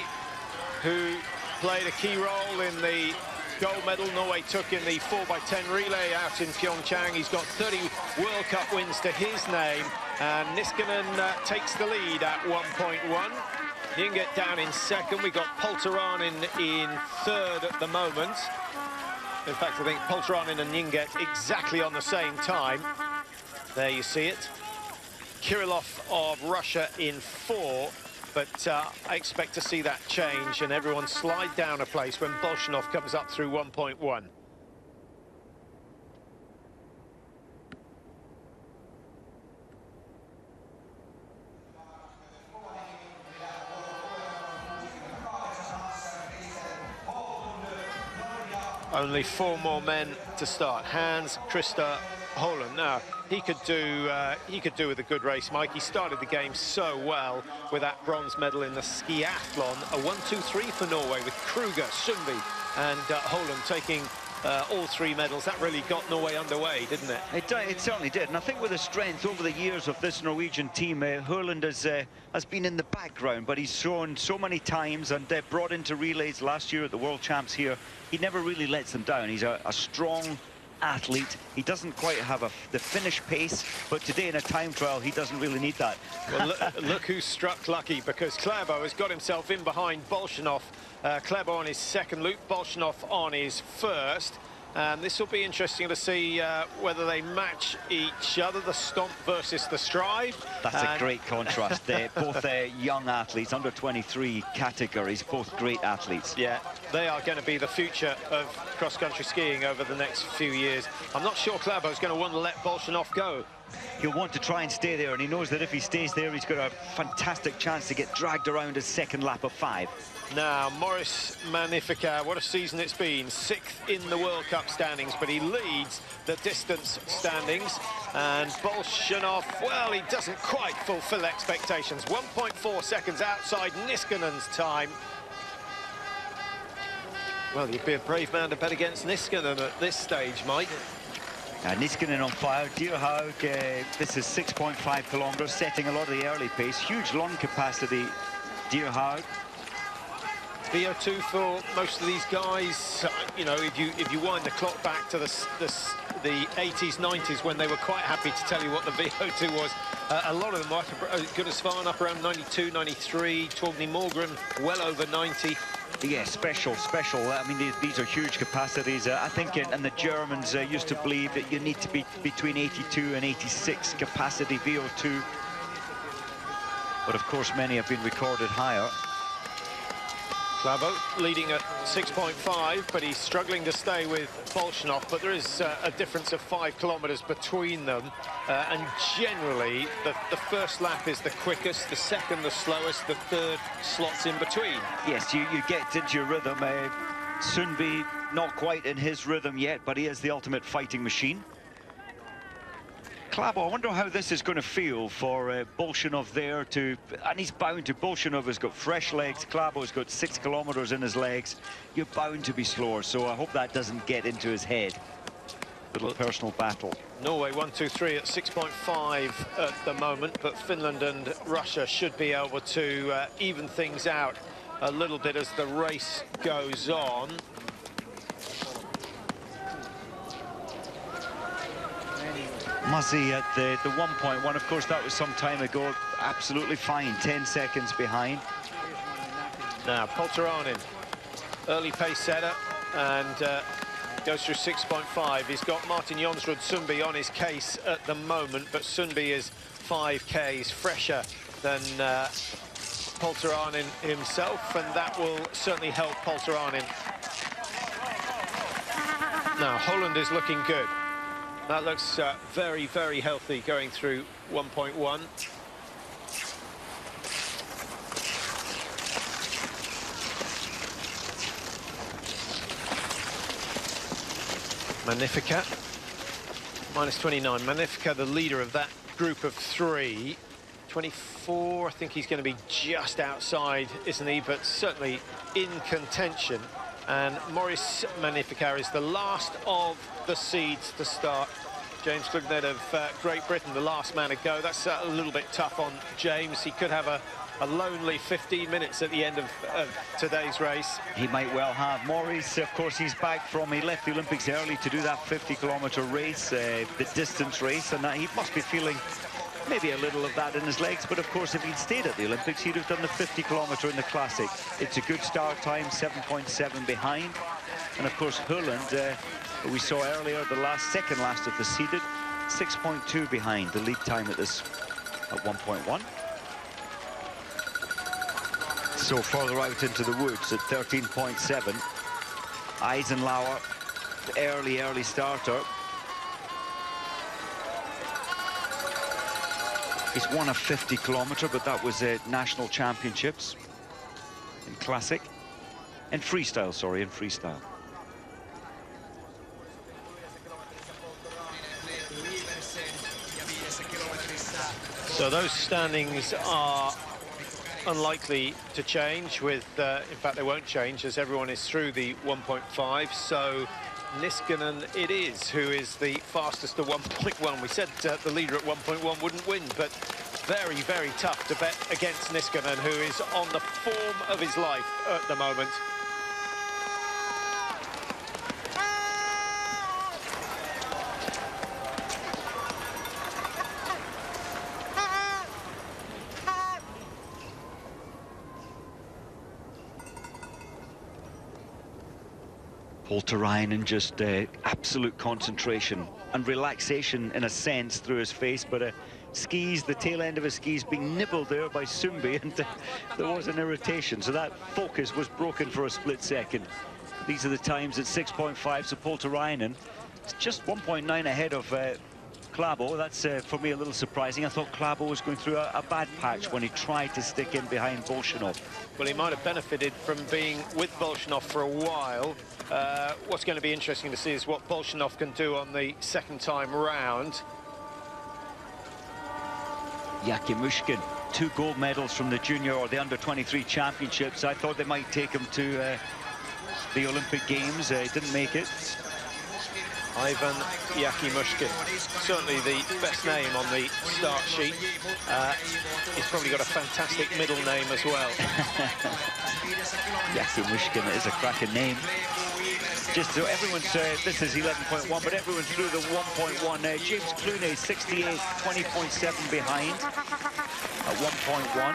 who played a key role in the gold medal Norway took in the 4x10 relay out in Pyeongchang. He's got 30 World Cup wins to his name, and Niskanen takes the lead at 1.1. Nyinget down in 2nd. We got Polteranen in 3rd at the moment. In fact, I think Polteranen and Nyinget exactly on the same time. There you see it. Kirillov of Russia in 4. But I expect to see that change and everyone slide down a place when Bolshanov comes up through 1.1. Only 4 more men to start. Hans Christer Holland. Now, he could do with a good race, Mike. He started the game so well with that bronze medal in the skiathlon. A 1-2-3 for Norway with Kruger, Sundby and Holland taking all 3 medals. That really got Norway underway, didn't it? It certainly did. And I think with the strength over the years of this Norwegian team, Holland has been in the background, but he's shown so many times and brought into relays last year at the World Champs here. He never really lets them down. He's a strong athlete. He doesn't quite have the finish pace, but today in a time trial he doesn't really need that. Well, look who struck lucky, because Klæbo has got himself in behind Bolshanov. Klæbo on his 2nd loop, Bolshanov on his 1st. And this will be interesting to see whether they match each other, the stomp versus the stride. That's a great contrast. Both young athletes, under 23 categories, both great athletes. Yeah, they are going to be the future of cross-country skiing over the next few years. I'm not sure Klæbo is going to want to let Bolshanov go He'll want to try and stay there, and he knows that if he stays there, he's got a fantastic chance to get dragged around his second lap of 5. Now, Maurice Magnificat, what a season it's been. 6th in the World Cup standings, but he leads the distance standings. And Bolshanov, well, he doesn't quite fulfill expectations. 1.4 seconds outside Niskanen's time. Well, you'd be a brave man to bet against Niskanen at this stage, Mike. Niskanen on fire. Dierhaug, this is 6.5 kilometers, setting a lot of the early pace. Huge lung capacity, Dierhaug. VO2 for most of these guys, you know, if you wind the clock back to the 80s, 90s, when they were quite happy to tell you what the VO2 was, a lot of them might have good as far up around 92, 93, Torgny Morgren well over 90. Yeah, special. I mean, these are huge capacities. I think, and the Germans used to believe that you need to be between 82 and 86 capacity VO2. But of course, many have been recorded higher. Clabo leading at 6.5, but he's struggling to stay with Bolshanov, but there is a difference of 5 kilometers between them, and generally the first lap is the quickest, the second the slowest, the third slots in between. Yes, you get into your rhythm. Sundby not quite in his rhythm yet, but he is the ultimate fighting machine. Clabo, I wonder how this is going to feel for Bolshanov there to, and he's bound to. Bolshanov has got fresh legs, Klabo's got 6 kilometers in his legs. You're bound to be slower, so I hope that doesn't get into his head. Little personal battle. Norway 1, 2, 3 at 6.5 at the moment, but Finland and Russia should be able to even things out a little bit as the race goes on. Muzzy at the 1.1, of course, that was some time ago. Absolutely fine, 10 seconds behind. Now, Polteranen, early pace setter, and goes through 6.5. He's got Martin Jonsrud Sundby on his case at the moment, but Sundby is 5 Ks fresher than Polteranen himself, and that will certainly help Polteranen. Now, Holland is looking good. That looks very, very healthy going through 1.1. Magnificat, minus 29. Magnificat, the leader of that group of 3. 24, I think he's going to be just outside, isn't he? But certainly in contention. And Maurice Magnificat is the last of the seeds to start. James Clugnet of Great Britain, the last man to go. That's a little bit tough on James. He could have a lonely 15 minutes at the end of today's race. He might well have. Maurice, of course, he's back from, he left the Olympics early to do that 50-kilometer race, the distance race, and he must be feeling maybe a little of that in his legs, but of course if he'd stayed at the Olympics he'd have done the 50-kilometer in the Classic. It's a good start time, 7.7 behind, and of course Holland, we saw earlier, the second last of the seeded, 6.2 behind the lead time at 1.1. So further out into the woods at 13.7. Eisenlauer, early starter. He's won a 50-kilometer, but that was national championships in classic and freestyle. Sorry, in freestyle. So those standings are unlikely to change. With, in fact, they won't change as everyone is through the 1.5. So Niskanen it is who is the fastest at 1.1. We said the leader at 1.1 wouldn't win, but very, very tough to bet against Niskanen, who is on the form of his life at the moment. Polteranen just absolute concentration and relaxation in a sense through his face, but skis, the tail end of his skis being nibbled there by Sundby, and there was an irritation, so that focus was broken for a split second. These are the times at 6.5, so Polteranen is just 1.9 ahead of Klæbo. That's for me a little surprising. I thought Klæbo was going through a bad patch when he tried to stick in behind Bolshinov. Well, he might have benefited from being with Bolshinov for a while. What's going to be interesting to see is what Bolshinov can do on the second time round. Yakimushkin, 2 gold medals from the junior or the under-23 championships. I thought they might take him to the Olympic Games. He didn't make it. Ivan Yakimushkin, certainly the best name on the start sheet. He's probably got a fantastic middle name as well. Yakimushkin is a cracking name. Just so everyone's, this is 11.1, but everyone through the 1.1. James Clooney, 68, 20.7 behind at 1.1.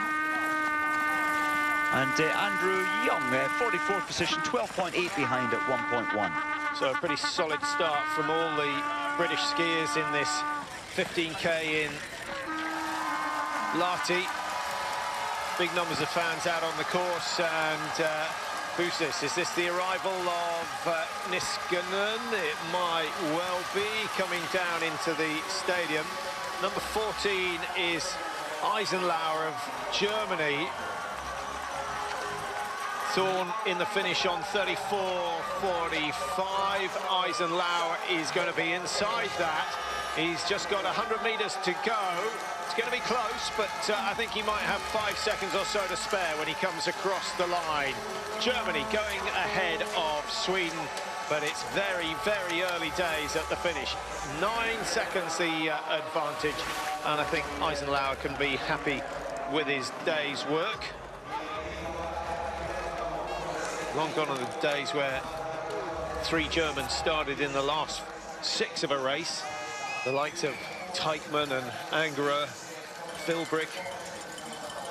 And Andrew Young, 44th position, 12.8 behind at 1.1. So a pretty solid start from all the British skiers in this 15K in Lahti. Big numbers of fans out on the course, and who's this? Is this the arrival of Niskanen? It might well be, coming down into the stadium. Number 14 is Eisenlauer of Germany. Thorn in the finish on 34.45. Eisenlauer is going to be inside that. He's just got 100 meters to go. It's going to be close, but I think he might have 5 seconds or so to spare when he comes across the line. Germany going ahead of Sweden, but it's very, very early days at the finish. 9 seconds the advantage, and I think Eisenlauer can be happy with his day's work. Long gone are the days where 3 Germans started in the last 6 of a race. The likes of Teichmann and Angerer, Philbrick.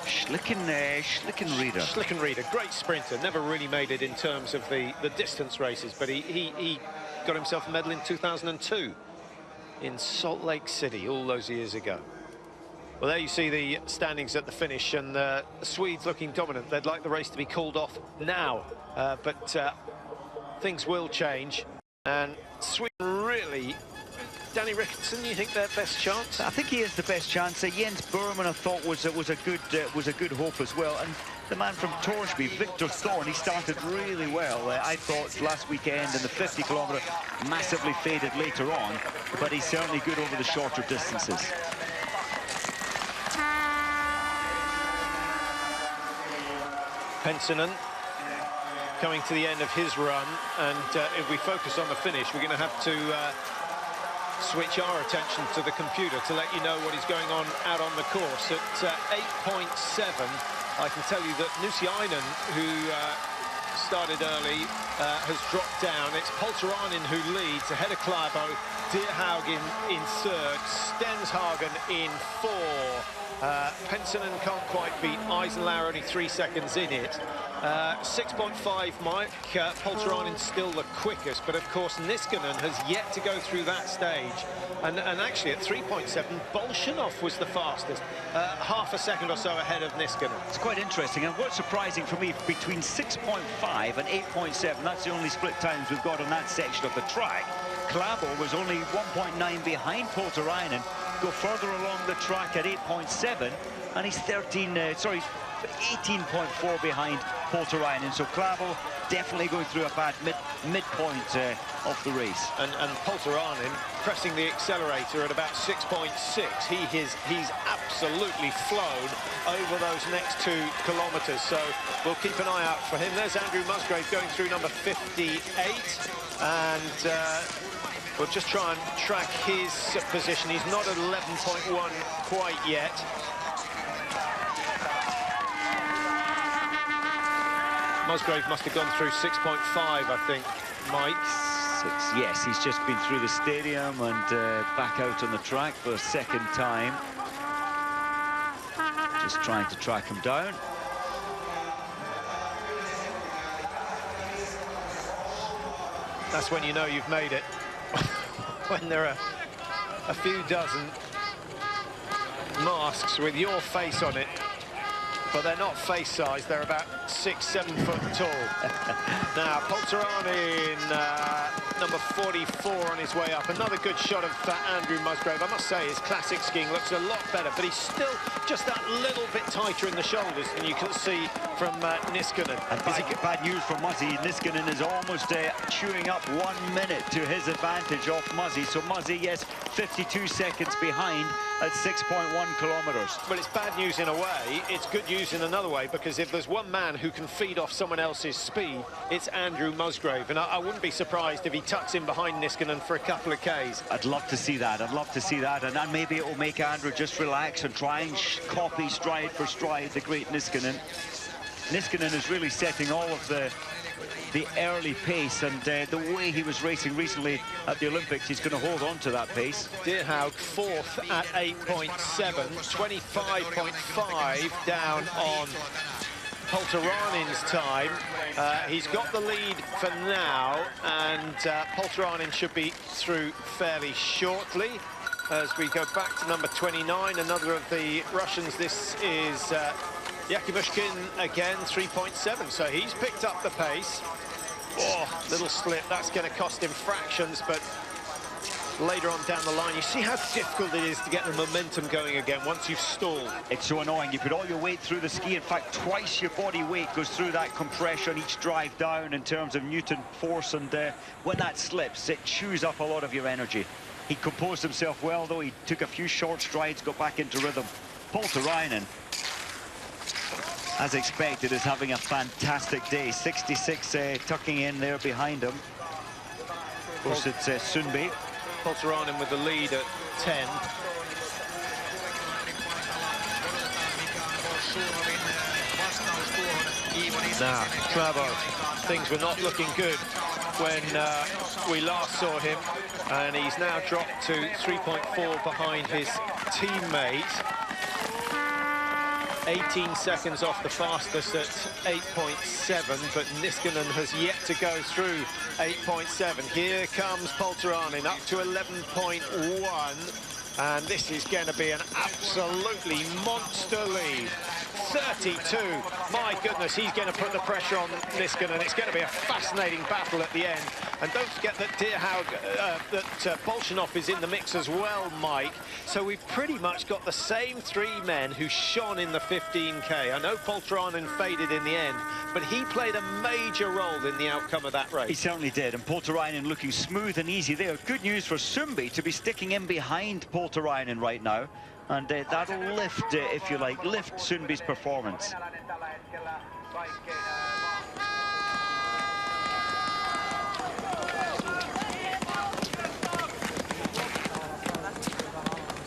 Schlickenrieder. Schlickenrieder, great sprinter, never really made it in terms of the distance races, but he got himself a medal in 2002 in Salt Lake City, all those years ago. Well, there you see the standings at the finish, and the Swedes looking dominant. They'd like the race to be called off now, but things will change, and Sweden really... Danny Rickardson, you think their best chance? I think he is the best chance. Jens Berman, I thought, was a good hope as well. And the man from Torsby, Victor Thorn, he started really well. I thought last weekend in the 50 kilometre massively faded later on, but he's certainly good over the shorter distances. Penssinen coming to the end of his run, and if we focus on the finish, we're going to have to switch our attention to the computer to let you know what is going on out on the course. At 8.7, I can tell you that Nusiainen, who started early, has dropped down. It's Polterainen who leads, ahead of Klæbo, Dierhaugen in third, Stenshagen in 4. Penssinen can't quite beat Eisenlauer, only 3 seconds in it. 6.5, Mike. Polterainen still the quickest, but of course Niskanen has yet to go through that stage. And actually at 3.7, Bolshinov was the fastest, half a second or so ahead of Niskanen. It's quite interesting, and what's surprising for me, between 6.5 and 8.7, that's the only split times we've got on that section of the track. Klæbo was only 1.9 behind Polterainen. Go further along the track at 8.7, and he's 18.4 behind Polterainen. So Klæbo definitely going through a bad midpoint of the race. And Polterainen pressing the accelerator at about 6.6. He's absolutely flown over those next 2 kilometres. So we'll keep an eye out for him. There's Andrew Musgrave going through number 58, and we'll just try and track his position. He's not at 11.1 quite yet. Musgrave must have gone through 6.5, I think, Mike. Yes, he's just been through the stadium and back out on the track for a second time. Just trying to track him down. That's when you know you've made it. When there are a few dozen masks with your face on it, but they're not face size, they're about 6-7 foot tall. Now Polterainen number 44 on his way up. Another good shot of Andrew Musgrave. I must say his classic skiing looks a lot better, but he's still just that little bit tighter in the shoulders than you can see from Niskanen. And bad news for Muzzy. Niskanen is almost chewing up 1 minute to his advantage off Muzzy. So Muzzy, yes, 52 seconds behind at 6.1 kilometers. But it's bad news in a way. It's good news in another way, because if there's one man who can feed off someone else's speed, it's Andrew Musgrave. And I wouldn't be surprised if he tucks in behind Niskanen for a couple of Ks. I'd love to see that. I'd love to see that. And then maybe it will make Andrew just relax and try and copy stride for stride the great Niskanen. Niskanen is really setting all of the early pace, and the way he was racing recently at the Olympics, he's going to hold on to that pace. Deerhaug fourth at 8.7, 25.5 down on Polteranin's time. He's got the lead for now, and Polteranin should be through fairly shortly. As we go back to number 29, another of the Russians, this is Yakimushkin again, 3.7, so he's picked up the pace. Oh, little slip, that's going to cost him fractions, but later on down the line, you see how difficult it is to get the momentum going again once you've stalled. It's so annoying. You put all your weight through the ski. In fact, twice your body weight goes through that compression each drive down in terms of Newton force, and when that slips, it chews up a lot of your energy. He composed himself well, though. He took a few short strides, got back into rhythm. Polterainen, as expected, is having a fantastic day. 66 tucking in there behind him. Of course, it's Sundby. Polterainen with the lead at 10. Now, Klavo, things were not looking good when we last saw him, and he's now dropped to 3.4 behind his teammate. 18 seconds off the fastest at 8.7, but Niskanen has yet to go through 8.7. Here comes Polterainen up to 11.1, and this is going to be an absolutely monster lead. 32. My goodness, he's going to put the pressure on Niskanen. It's going to be a fascinating battle at the end. And don't forget that Bolshinov is in the mix as well, Mike. So we've pretty much got the same three men who shone in the 15K. I know Polterainen faded in the end, but he played a major role in the outcome of that race. He certainly did, and Polterainen looking smooth and easy there. Good news for Sundby to be sticking in behind Polterainen right now. And that'll lift, if you like, lift Sundby's performance.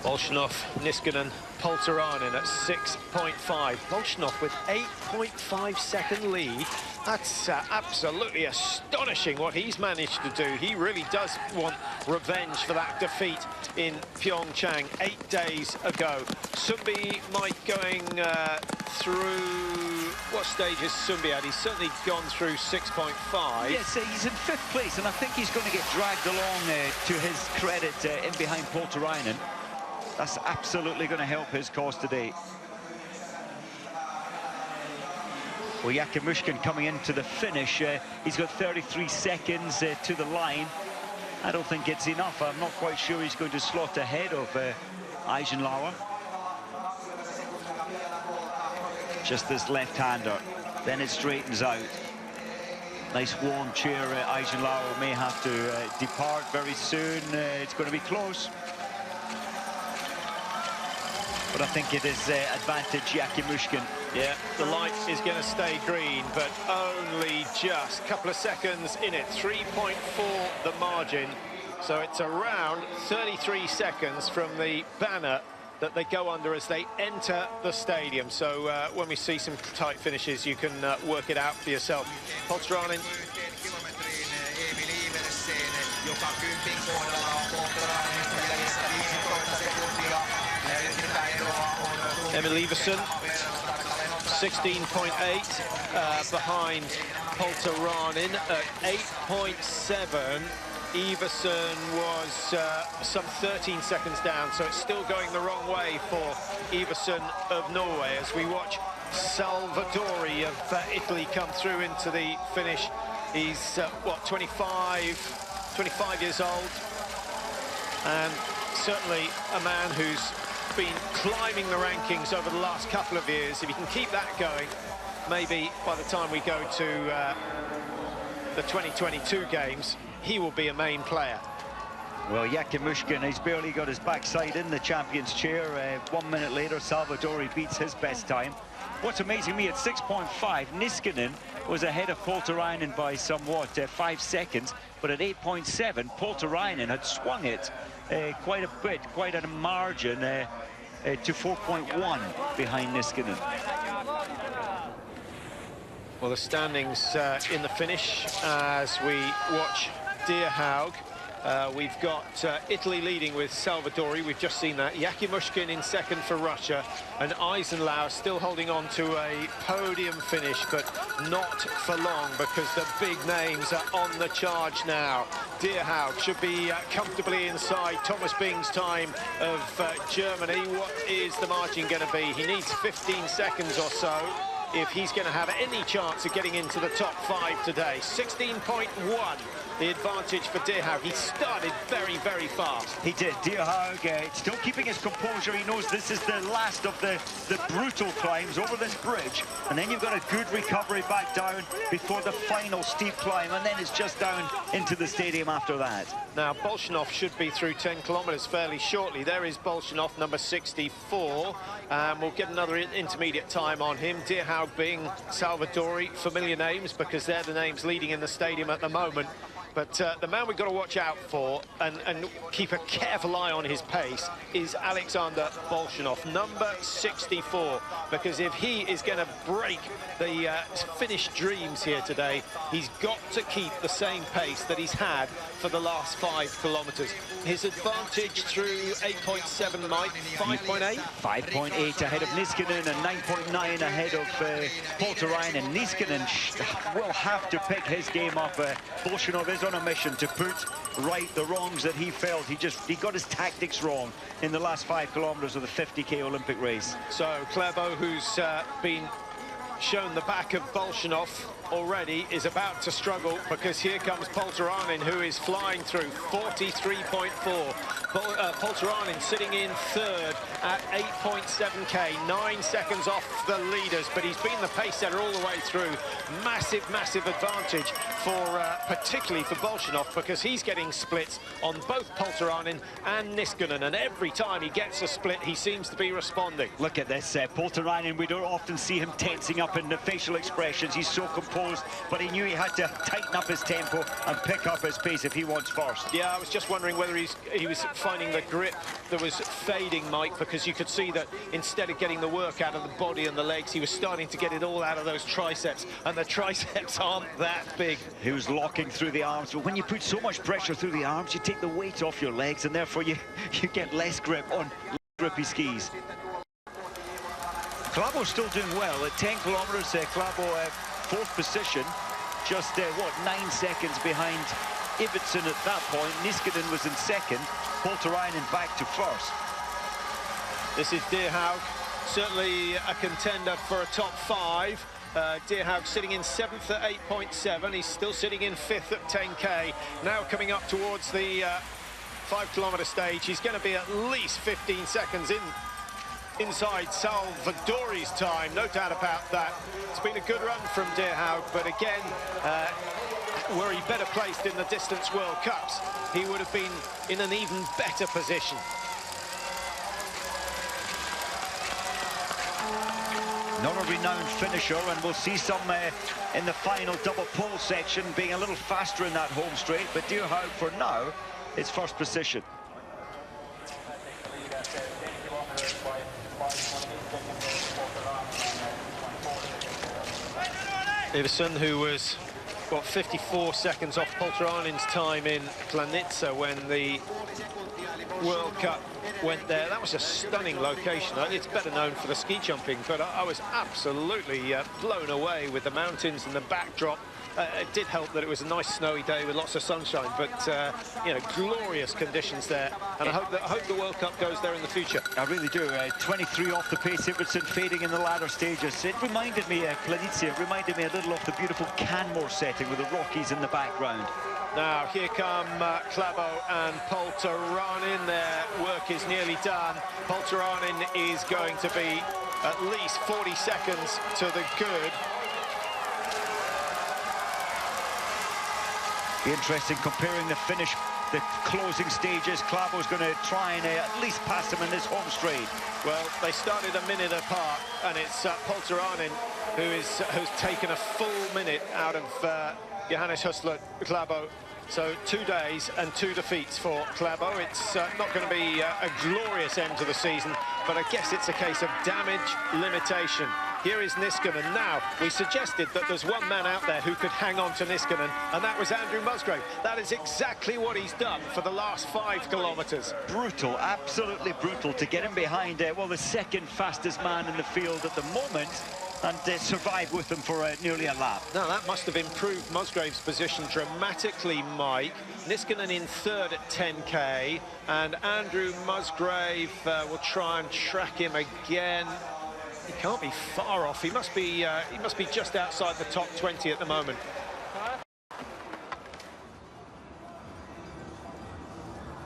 Bolshinov, Niskanen, Polterainen at 6.5. Bolshinov with 8.5 second lead. That's absolutely astonishing what he's managed to do. He really does want revenge for that defeat in Pyeongchang 8 days ago. Sundby, Mike, going through... What stage is Sundby at? He's certainly gone through 6.5. Yes, he's in 5th place, and I think he's going to get dragged along to his credit in behind Polterainen. That's absolutely going to help his cause today. Well, Yakimushkin coming into the finish, he's got 33 seconds to the line. I don't think it's enough. I'm not quite sure he's going to slot ahead of Eisenlauer. Just this left-hander, then it straightens out. Nice warm chair. Eisenlauer may have to depart very soon. It's going to be close. But I think it is advantage Yakimushkin. Yeah, the light is going to stay green, but only just a couple of seconds in it. 3.4 the margin. So it's around 33 seconds from the banner that they go under as they enter the stadium. So when we see some tight finishes, you can work it out for yourself. Polterainen. Emil Iversen, 16.8 behind Polterainen at 8.7. Iversen was some 13 seconds down, so it's still going the wrong way for Iversen of Norway as we watch Salvadori of Italy come through into the finish. He's, what, 25 25 years old, and certainly a man who's been climbing the rankings over the last couple of years. If he can keep that going, maybe by the time we go to the 2022 games, he will be a main player. Well, Yakimushkin, he's barely got his backside in the champion's chair. 1 minute later, Salvadori beats his best time. What's amazing me, at 6.5, Niskanen was ahead of Poltarainen by somewhat 5 seconds, but at 8.7, Poltarainen had swung it quite a bit, quite a margin to 4.1 behind Niskanen. Well, the standings in the finish as we watch Deerhaug. We've got Italy leading with Salvadori. We've just seen that. Yakimushkin in second for Russia, and Eisenlau still holding on to a podium finish, but not for long because the big names are on the charge now. Deerhaug should be comfortably inside Thomas Bing's time of Germany. What is the margin going to be? He needs 15 seconds or so if he's going to have any chance of getting into the top 5 today. 16.1. the advantage for Deerhaug. He started very, very fast. He did. Deerhaug still keeping his composure. He knows this is the last of the brutal climbs over this bridge. And then you've got a good recovery back down before the final steep climb. And then it's just down into the stadium after that. Now, Bolshinov should be through 10 kilometres fairly shortly. There is Bolshinov, number 64. We'll get another intermediate time on him. Deerhaug being Salvadori, familiar names because they're the names leading in the stadium at the moment. But the man we've got to watch out for and keep a careful eye on his pace is Alexander Bolshinov, number 64. Because if he is going to break the Finnish dreams here today, he's got to keep the same pace that he's had for the last 5 kilometres. His advantage through 8.7, Mike, 5.8? 5.8 ahead of Niskanen and 9.9 ahead of Poltarainen. Niskanen will have to pick his game up. Bolshinov is on a mission to put right the wrongs that he felt. He got his tactics wrong in the last 5 kilometres of the 50k Olympic race. So Klæbo, who's been shown the back of Bolshinov already, is about to struggle because here comes Poltarainen, who is flying through 43.4. Poltarainen sitting in third at 8.7k, 9 seconds off the leaders, but he's been the pace setter all the way through. Massive, massive advantage for particularly for Bolshinov, because he's getting splits on both Poltarainen and Niskanen, and every time he gets a split, he seems to be responding. Look at this, Poltarainen, we don't often see him tensing up in the facial expressions. He's so composed, but he knew he had to tighten up his tempo and pick up his pace if he wants first. Yeah, I was just wondering whether he was finding the grip that was fading, Mike, because you could see that instead of getting the work out of the body and the legs, he was starting to get it all out of those triceps, and the triceps aren't that big. He was locking through the arms, but when you put so much pressure through the arms, you take the weight off your legs, and therefore you get less grip on grippy skis. Klæbo's still doing well at 10 kilometres. Klæbo 4th position, just 9 seconds behind Ibbotson at that point. Niskanen was in 2nd, Poltarainen back to 1st. This is Deerhaug, certainly a contender for a top 5. Deerhaug sitting in 7th at 8.7. He's still sitting in 5th at 10k. Now coming up towards the 5 kilometre stage, he's going to be at least 15 seconds inside Salvadori's time, no doubt about that. It's been a good run from Deerhaug, but again, were he better placed in the Distance World Cups, he would have been in an even better position. Not a renowned finisher, and we'll see some in the final double pole section being a little faster in that home straight, but Deerhaug for now is 1st position. Iverson, who was, what, 54 seconds off Poltarainen's time in Planitza when the World Cup went there. That was a stunning location. It's better known for the ski jumping, but I was absolutely blown away with the mountains and the backdrop. It did help that it was a nice snowy day with lots of sunshine, but you know, glorious conditions there. And I hope the World Cup goes there in the future. I really do. 23 off the pace, Ibbotson fading in the latter stages. It reminded me, Planitza, it reminded me a little of the beautiful Canmore setting with the Rockies in the background. Now, here come Klæbo and Polteranen. Their work is nearly done. Polteranen is going to be at least 40 seconds to the good. Be interesting comparing the finish, the closing stages. Klæbo's going to try and at least pass him in this home straight. Well, they started a minute apart, and it's Polteranen who's taken a full minute out of Johannes Hussler Klæbo. So 2 days and 2 defeats for Klæbo. It's not going to be a glorious end to the season, but I guess it's a case of damage limitation. Here is Niskanen. Now, we suggested that there's one man out there who could hang on to Niskanen, and that was Andrew Musgrave. That is exactly what he's done for the last 5 kilometres. Brutal, absolutely brutal to get him behind, well, the second fastest man in the field at the moment, and survive with him for nearly a lap. Now, that must have improved Musgrave's position dramatically, Mike. Niskanen in 3rd at 10k, and Andrew Musgrave will try and track him again. He can't be far off. He must be just outside the top 20 at the moment.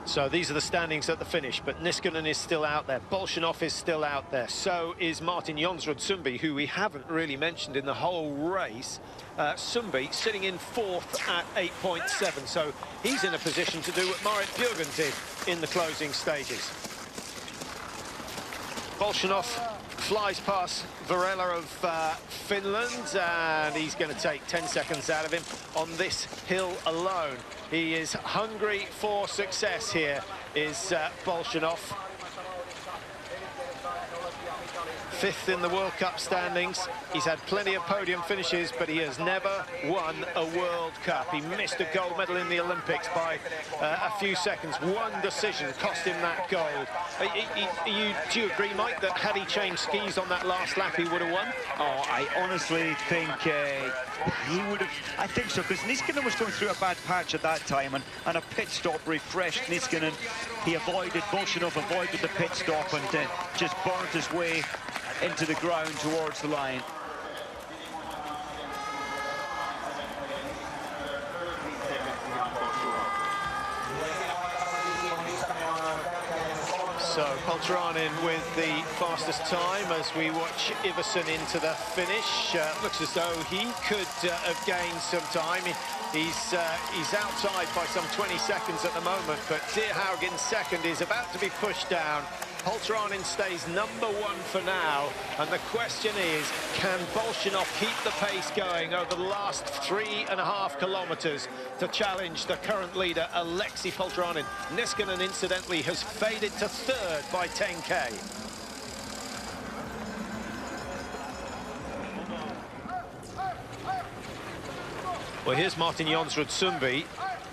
So these are the standings at the finish, but Niskanen is still out there. Bolshinov is still out there. So is Martin Jonsrud Sundby, who we haven't really mentioned in the whole race. Sundby sitting in 4th at 8.7. So he's in a position to do what Marit Bjørgen did in the closing stages. Bolshinov flies past Varela of Finland, and he's going to take 10 seconds out of him on this hill alone. He is hungry for success here, is Bolshinov. 5th in the World Cup standings. He's had plenty of podium finishes, but he has never won a World Cup. He missed a gold medal in the Olympics by a few seconds. One decision cost him that gold. Do you agree, Mike, that had he changed skis on that last lap, he would have won? Oh, I honestly think he would have. I think so, because Niskanen was going through a bad patch at that time, and a pit stop refreshed Niskanen. He avoided, Bolshinov avoided the pit stop and just burnt his way into the ground towards the line. So Polteranen with the fastest time as we watch Iversen into the finish. Looks as though he could have gained some time. He's outside by some 20 seconds at the moment, but Deerhaugen's second is about to be pushed down. Polteranen stays number 1 for now, and the question is, can Bolshinov keep the pace going over the last 3.5 kilometres to challenge the current leader, Aleksi Polteranen? Niskanen, incidentally, has faded to 3rd by 10k. Well, here's Martin Jonsrud Sundby,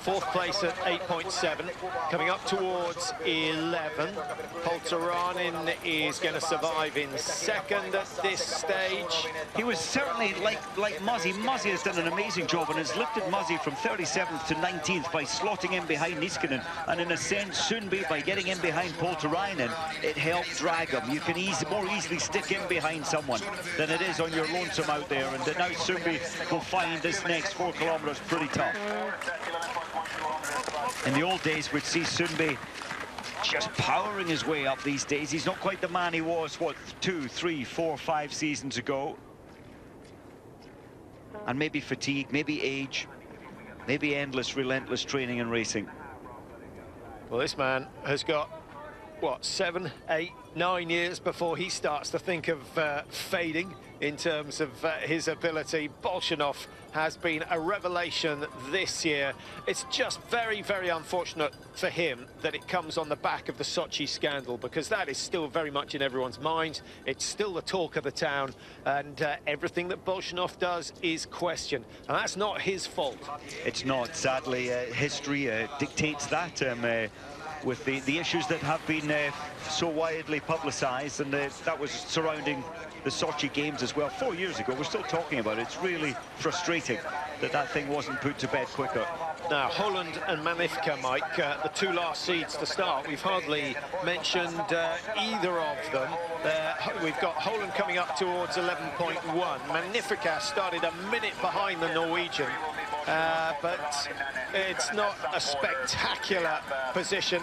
4th place at 8.7, coming up towards 11. Polteranen is going to survive in 2nd at this stage. He was certainly like Muzzy. Muzzy has done an amazing job and has lifted Muzzy from 37th to 19th by slotting in behind Niskanen. And in a sense, Sundby, by getting in behind Polteranen, it helped drag him. You can more easily stick in behind someone than it is on your lonesome out there. And now Sundby will find this next 4 kilometres pretty tough. In the old days, we'd see Sundby just powering his way up these days. He's not quite the man he was, what, 2, 3, 4, 5 seasons ago. And maybe fatigue, maybe age, maybe endless, relentless training and racing. Well, this man has got, what, 7, 8, 9 years before he starts to think of fading in terms of his ability. Bolshinov has been a revelation this year. It's just very, very unfortunate for him that it comes on the back of the Sochi scandal, because that is still very much in everyone's minds. It's still the talk of the town, and everything that Bolshinov does is questioned, and that's not his fault. It's not, sadly. History dictates that. With the issues that have been so widely publicised, and that was surrounding the Sochi Games as well 4 years ago. We're still talking about it. It's really frustrating that that thing wasn't put to bed quicker. Now, Holland and Magnifica, Mike, the two last seeds to start. We've hardly mentioned either of them. We've got Holland coming up towards 11.1. Magnifica started a minute behind the Norwegian, but it's not a spectacular position.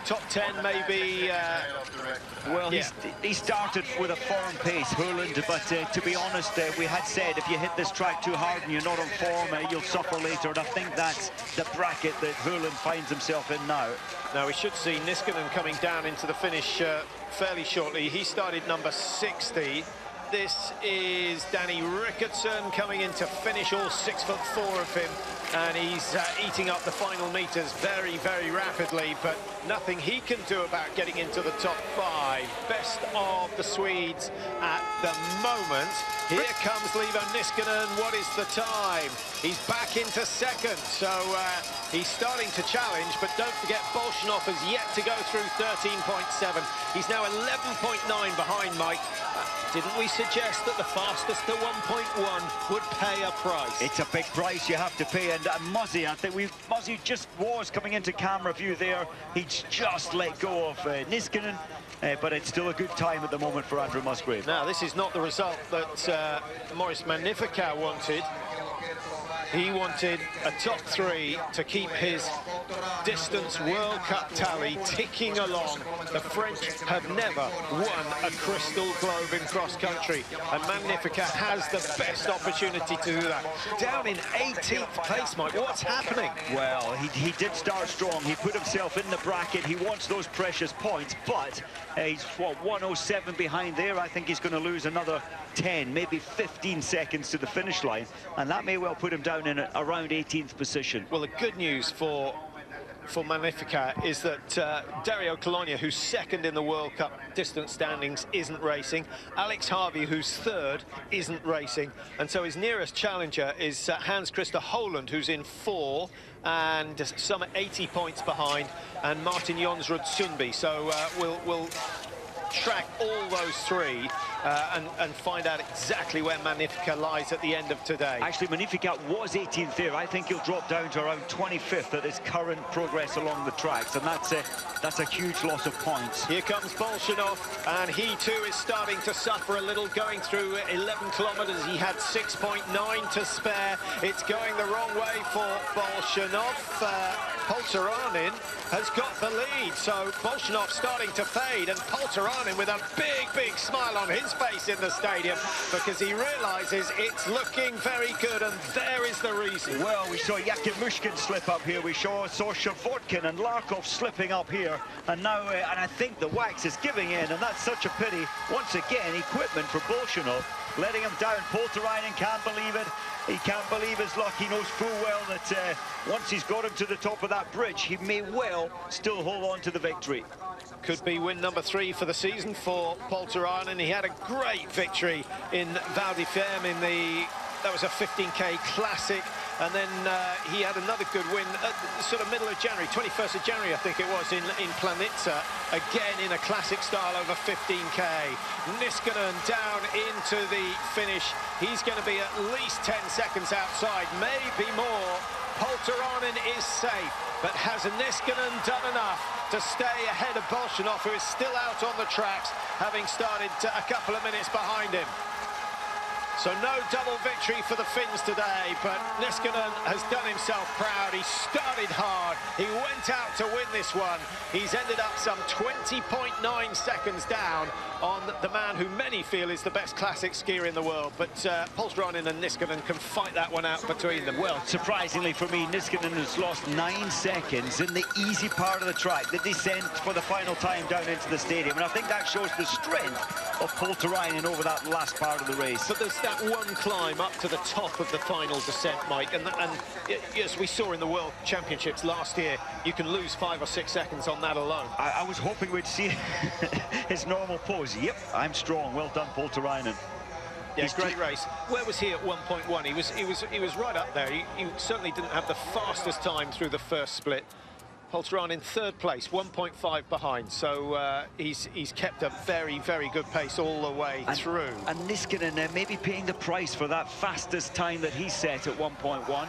Top 10 maybe. Well, he started with a firm pace, Holland, but to be honest, we had said if you hit this track too hard and you're not on form, you'll suffer later, and I think that's the bracket that Holland finds himself in now. Now, we should see Niskanen coming down into the finish fairly shortly. He started number 60. This is Danny Rickardson coming in to finish, all 6'4" of him, and he's eating up the final meters very, very rapidly, but nothing he can do about getting into the top 5. Best of the Swedes at the moment. Here comes Levo Niskanen. What is the time? He's back into second, so he's starting to challenge, but don't forget Bolshinov has yet to go through 13.7. He's now 11.9 behind Mike. Didn't we suggest that the fastest to 1.1 would pay a price? It's a big price you have to pay, and Muzzy, I think Muzzy just was coming into camera view there. He's just let go of Niskanen, but it's still a good time at the moment for Andrew Musgrave. Now, this is not the result that Maurice Magnifica wanted. He wanted a top 3 to keep his distance World Cup tally ticking along. The French have never won a crystal globe in cross-country, and Magnifica has the best opportunity to do that. Down in 18th place, Mike. What's happening? Well, he did start strong. He put himself in the bracket. He wants those precious points, but he's, what, 107 behind there. I think he's going to lose another 10, maybe 15 seconds to the finish line, and that may well put him down in around 18th position. Well, the good news for Magnifica is that Dario Colonia, who's second in the World Cup distance standings, isn't racing. Alex Harvey, who's third, isn't racing, and so his nearest challenger is Hans Christer Holland, who's in 4 and some 80 points behind, and Martin Jonsrud Sundby. So we'll track all those 3 and find out exactly where Magnifica lies at the end of today. Actually, Magnifica was 18th there. I think he'll drop down to around 25th at his current progress along the tracks, and that's a huge loss of points. Here comes Bolshinov, and he too is starting to suffer a little, going through 11 kilometers. He had 6.9 to spare. It's going the wrong way for Bolshinov. Polteranin has got the lead, so Bolshinov starting to fade, and Polteranin with a big smile on his face in the stadium, because he realizes it's looking very good, and there is the reason. Well, we saw Yakimushkin slip up here, we saw Shavotkin and Larkov slipping up here, and now and I think the wax is giving in, and that's such a pity. Once again, equipment for Bolshinov letting him down. Polterainen can't believe it. He can't believe his luck. He knows full well that once he's got him to the top of that bridge, he may well still hold on to the victory. Could be win number 3 for the season for Polterainen. He had a great victory in Val di Fiemme that was a 15K classic, and then he had another good win at sort of middle of January, 21st of January, I think it was, in Planitza, again in a classic style over 15K. Niskanen down into the finish. He's going to be at least 10 seconds outside, maybe more. Polterainen is safe, but has Niskanen done enough to stay ahead of Bolshinov, who is still out on the tracks, having started a couple of minutes behind him? So no double victory for the Finns today, but Niskanen has done himself proud. He started hard. He went out to win this one. He's ended up some 20.9 seconds down on the man who many feel is the best classic skier in the world. But Polterainen and Niskanen can fight that one out between them. Well, surprisingly for me, Niskanen has lost 9 seconds in the easy part of the track, the descent for the final time down into the stadium. And I think that shows the strength of Polterainen over that last part of the race. But there's that one climb up to the top of the final descent, Mike, and as we saw in the World Championships last year, you can lose 5 or 6 seconds on that alone. I was hoping we'd see his normal pose. Yep, I'm strong. Well done, Polterainen. Yeah, great race. Where was he at 1.1? He was right up there. He certainly didn't have the fastest time through the first split. Polterainen in 3rd place, 1.5 behind, so he's kept a very good pace all the way through. And Niskanen maybe paying the price for that fastest time that he set at 1.1.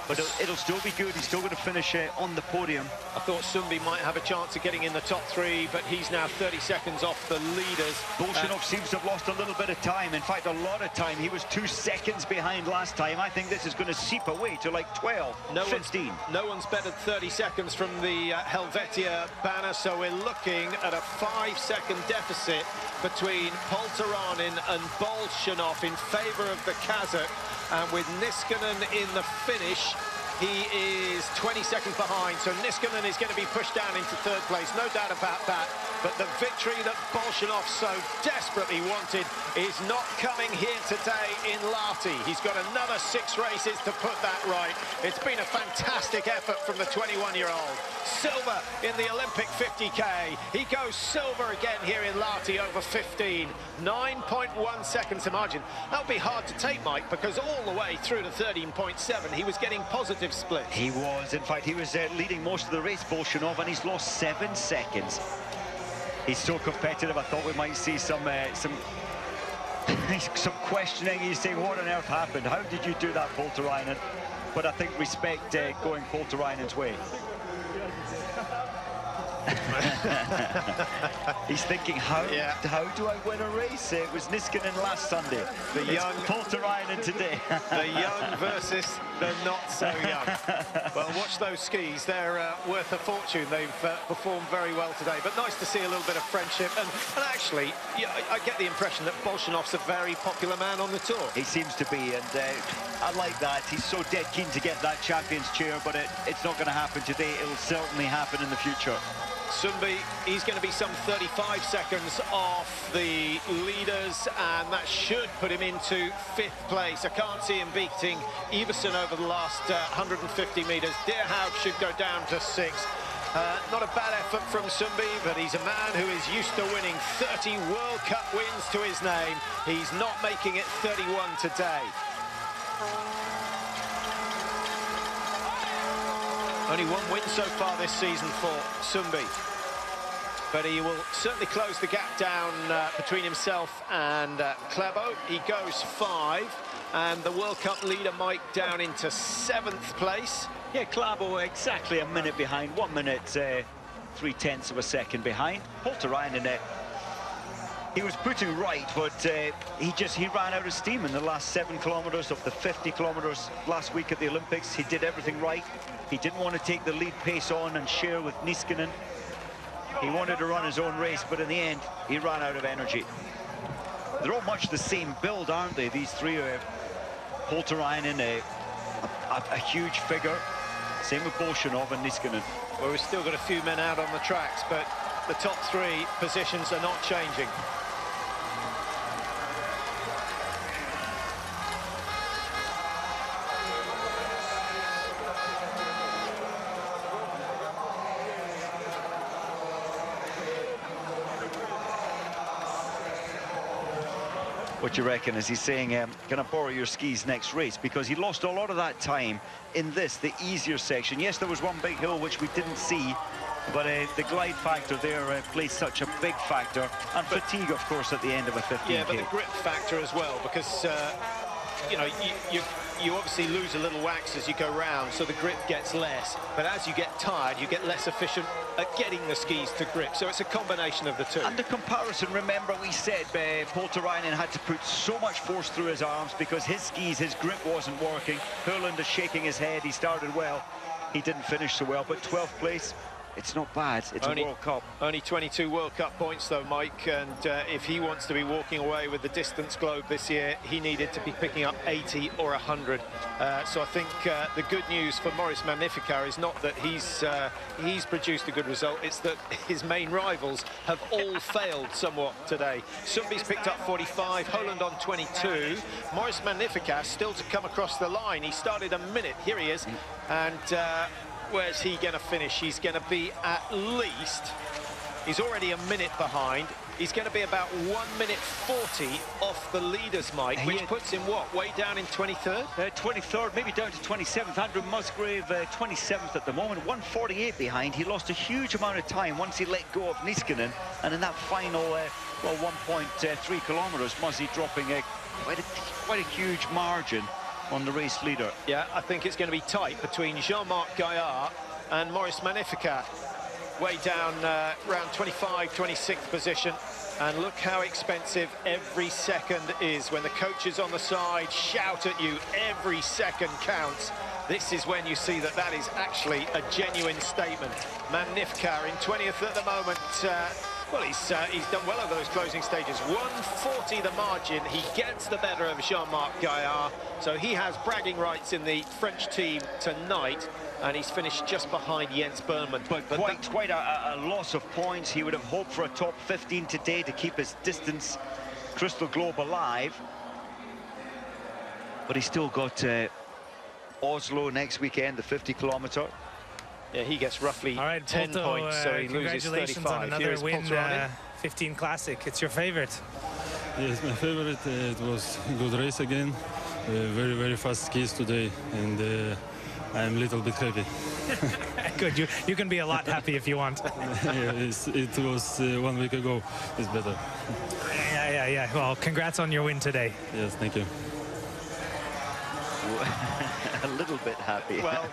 but it'll still be good. He's still going to finish on the podium. I thought Sumbi might have a chance of getting in the top 3, but he's now 30 seconds off the leaders. Bolshinov seems to have lost a little bit of time. In fact, a lot of time. He was 2 seconds behind last time. I think this is going to seep away to like 12, 15. No one's bettered 30 seconds from the Helvetia banner, so we're looking at a 5-second deficit between Poltarainen and Bolshinov in favour of the Kazakh. And with Niskanen in the finish, he is 20 seconds behind, so Niskanen is going to be pushed down into 3rd place, no doubt about that. But the victory that Bolshinov so desperately wanted is not coming here today in Lahti. He's got another 6 races to put that right. It's been a fantastic effort from the 21-year-old. Silver in the Olympic 50K. He goes silver again here in Lahti over 15. 9.1 seconds to margin. That would be hard to take, Mike, because all the way through to 13.7, he was getting positive splits. He was. In fact, he was leading most of the race, Bolshinov, and he's lost 7 seconds. He's so competitive. I thought we might see some questioning. He's saying, what on earth happened? How did you do that, Poltarainen? But I think respect going Poltarainen's way. He's thinking, how do I win a race? It was Niskanen last Sunday. The young Poltarainen today. The young versus the not so young. Well, watch those skis. They're worth a fortune. They've performed very well today. But nice to see a little bit of friendship. And actually, I get the impression that Bolshinov's a very popular man on the tour. He seems to be, and I like that. He's so dead keen to get that champion's chair, but it's not going to happen today. It'll certainly happen in the future. Sumbi, he's going to be some 35 seconds off the leaders, and that should put him into 5th place. I can't see him beating Iversen over the last 150 metres. Deerhout should go down to 6th. Not a bad effort from Sumbi, but he's a man who is used to winning 30 World Cup wins to his name. He's not making it 31 today. Only 1 win so far this season for Sumbi. But he will certainly close the gap down between himself and Klæbo. He goes 5, and the World Cup leader, Mike, down into 7th place. Yeah, Klæbo exactly a minute behind, 1 minute, 3/10 of a second behind. Poltarainen, he was putting right, but he ran out of steam in the last 7 kilometers of the 50 kilometers last week at the Olympics. He did everything right. He didn't want to take the lead pace on and share with Niskanen. He wanted to run his own race, but in the end, he ran out of energy. They're all much the same build, aren't they? These three are Poltarainen, a huge figure. Same with Bolshinov and Niskanen. Well, we've still got a few men out on the tracks, but the top 3 positions are not changing. What do you reckon? Is he saying, can I borrow your skis next race? Because he lost a lot of that time in this, the easier section. Yes, there was one big hill which we didn't see, but the glide factor there plays such a big factor. And fatigue, of course, at the end of a 15K. Yeah, but the grip factor as well, because, you know, you obviously lose a little wax as you go round, so the grip gets less. But as you get tired, you get less efficient at getting the skis to grip. So it's a combination of the two. And the comparison, remember we said Poltarainen had to put so much force through his arms because his skis, his grip wasn't working. Hurland is shaking his head. He started well. He didn't finish so well, but 12th place. It's not bad. It's a World Cup. Only 22 World Cup points, though, Mike. And if he wants to be walking away with the distance globe this year, he needed to be picking up 80 or 100. So I think the good news for Maurice Magnificat is not that he's produced a good result. It's that his main rivals have all failed somewhat today. Sumbi's picked up 45, Hurland on 22. Maurice Magnificat still to come across the line. He started a minute. Here he is. And where's he going to finish? He's going to be at least, he's already a minute behind. He's going to be about 1 minute 40 off the leaders, Mike, which puts him, what, way down in 23rd? 23rd, maybe down to 27th. Andrew Musgrave, 27th at the moment, 1:48 behind. He lost a huge amount of time once he let go of Niskanen. And in that final, 1.3 kilometers, Muzzy dropping quite a huge margin. on the race leader. Yeah, I think it's going to be tight between Jean-Marc Gaillard and Maurice Magnificat. Way down around 25, 26th position. And look how expensive every second is. When the coaches on the side shout at you, every second counts. This is when you see that that is actually a genuine statement. Magnificat in 20th at the moment. Well, he's done well over those closing stages. 140 the margin. He gets the better of Jean-Marc Gaillard. So he has bragging rights in the French team tonight. And he's finished just behind Jens Burnman. But quite a loss of points. He would have hoped for a top 15 today to keep his distance crystal globe alive. But he's still got Oslo next weekend, the 50-kilometre. Yeah, he gets roughly 10 points, so he loses 35. Congratulations on another win, 15 Classic. It's your favorite? Yes, my favorite. It was a good race again. Very, very fast skis today, and I'm a little bit happy. Good, you can be a lot happy if you want. Yeah, it was 1 week ago. It's better. Yeah. Well, congrats on your win today. Yes, thank you. A little bit happy. Well,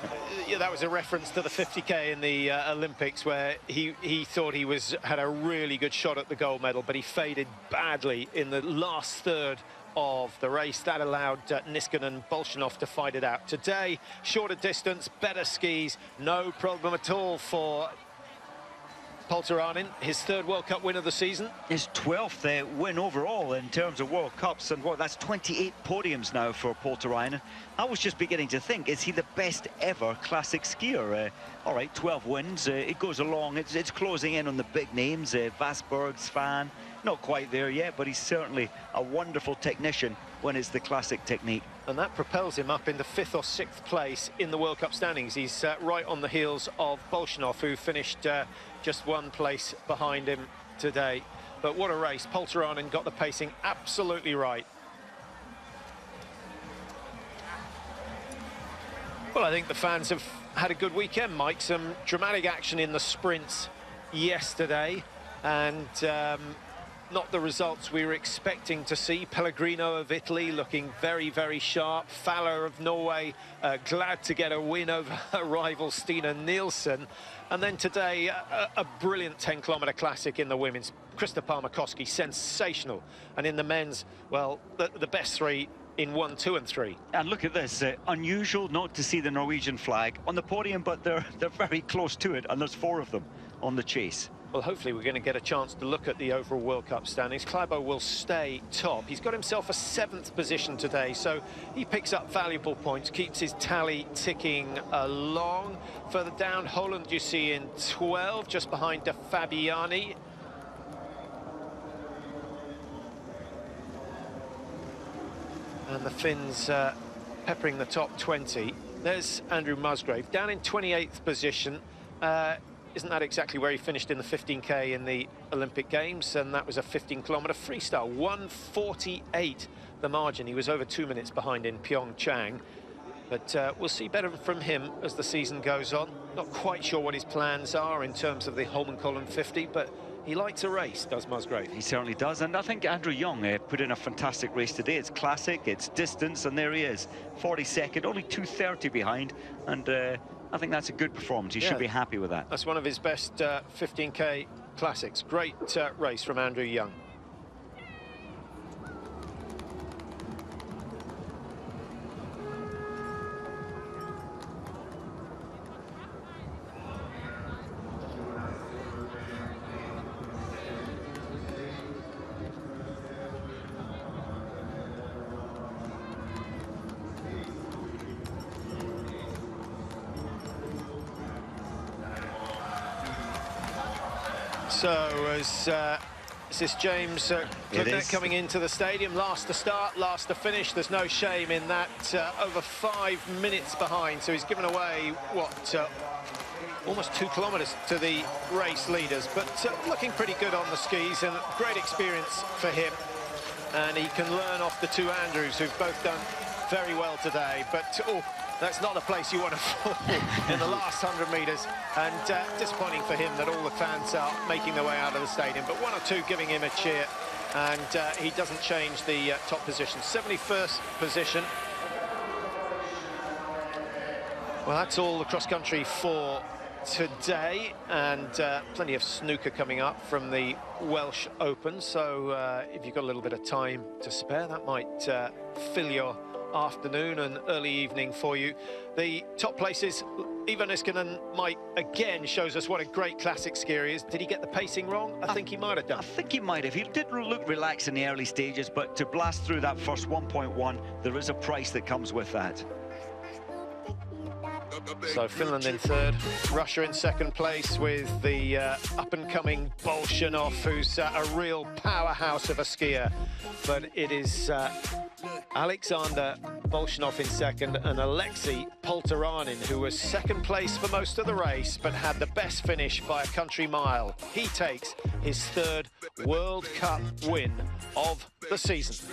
yeah, that was a reference to the 50k in the Olympics, where he thought he had a really good shot at the gold medal, but he faded badly in the last third of the race. That allowed Niskanen and Bolshinov to fight it out. Today, shorter distance, better skis, no problem at all for Polterainen, his third World Cup win of the season. His 12th win overall in terms of World Cups, and that's 28 podiums now for Polterainen. I was just beginning to think, is he the best ever classic skier? All right, 12 wins, it goes along, it's closing in on the big names, Vasberg, Svan, not quite there yet, but he's certainly a wonderful technician when it's the classic technique. And that propels him up into 5th or 6th place in the World Cup standings. He's right on the heels of Bolshinov, who finished just 1 place behind him today. But what a race. Polterainen got the pacing absolutely right. Well, I think the fans have had a good weekend, Mike. Some dramatic action in the sprints yesterday, and not the results we were expecting to see. Pellegrino of Italy looking very, very sharp. Faller of Norway glad to get a win over her rival Stina Nielsen. And then today, a brilliant 10-kilometre classic in the women's. Krista Palmer-Koski, sensational. And in the men's, well, the best 3 in 1, 2 and 3. And look at this, unusual not to see the Norwegian flag on the podium, but they're very close to it, and there's 4 of them on the chase. Well, hopefully we're going to get a chance to look at the overall World Cup standings. Klæbo will stay top. He's got himself a 7th position today, so he picks up valuable points, keeps his tally ticking along. Further down, Holland you see in 12, just behind De Fabiani. And the Finns peppering the top 20. There's Andrew Musgrave down in 28th position. Isn't that exactly where he finished in the 15k in the Olympic Games? And that was a 15-kilometre freestyle. 1:48 the margin. He was over 2 minutes behind in Pyeongchang. But we'll see better from him as the season goes on. Not quite sure what his plans are in terms of the Holmenkollen 50, but he likes a race, does Musgrave. He certainly does, and I think Andrew Young put in a fantastic race today. It's classic, it's distance, and there he is, 42nd, only 2:30 behind, and I think that's a good performance. He should be happy with that. That's one of his best 15k classics. Great race from Andrew Young. So as this is James Clivnet coming into the stadium, last to start, last to finish. There's no shame in that, over 5 minutes behind. So he's given away, what, almost 2 kilometres to the race leaders, but looking pretty good on the skis, and great experience for him. And he can learn off the 2 Andrews, who've both done very well today. But that's not the place you want to fall in the last 100 metres. And disappointing for him that all the fans are making their way out of the stadium, but 1 or 2 giving him a cheer, and he doesn't change the top position. 71st position Well, that's all the cross-country for today, and plenty of snooker coming up from the Welsh Open, so if you've got a little bit of time to spare, that might fill your afternoon and early evening for you. The top places, Ivan Niskanen might again shows us what a great classic skier he is. Did he get the pacing wrong? I think he might have done. I think he might have. He did look relaxed in the early stages, but to blast through that first 1.1, there is a price that comes with that. So Finland in third, Russia in second place with the up-and-coming Bolshanov, who's a real powerhouse of a skier. But it is Alexander Bolshanov in second and Alexei Poltaranin, who was second place for most of the race, but had the best finish by a country mile. He takes his third World Cup win of the season.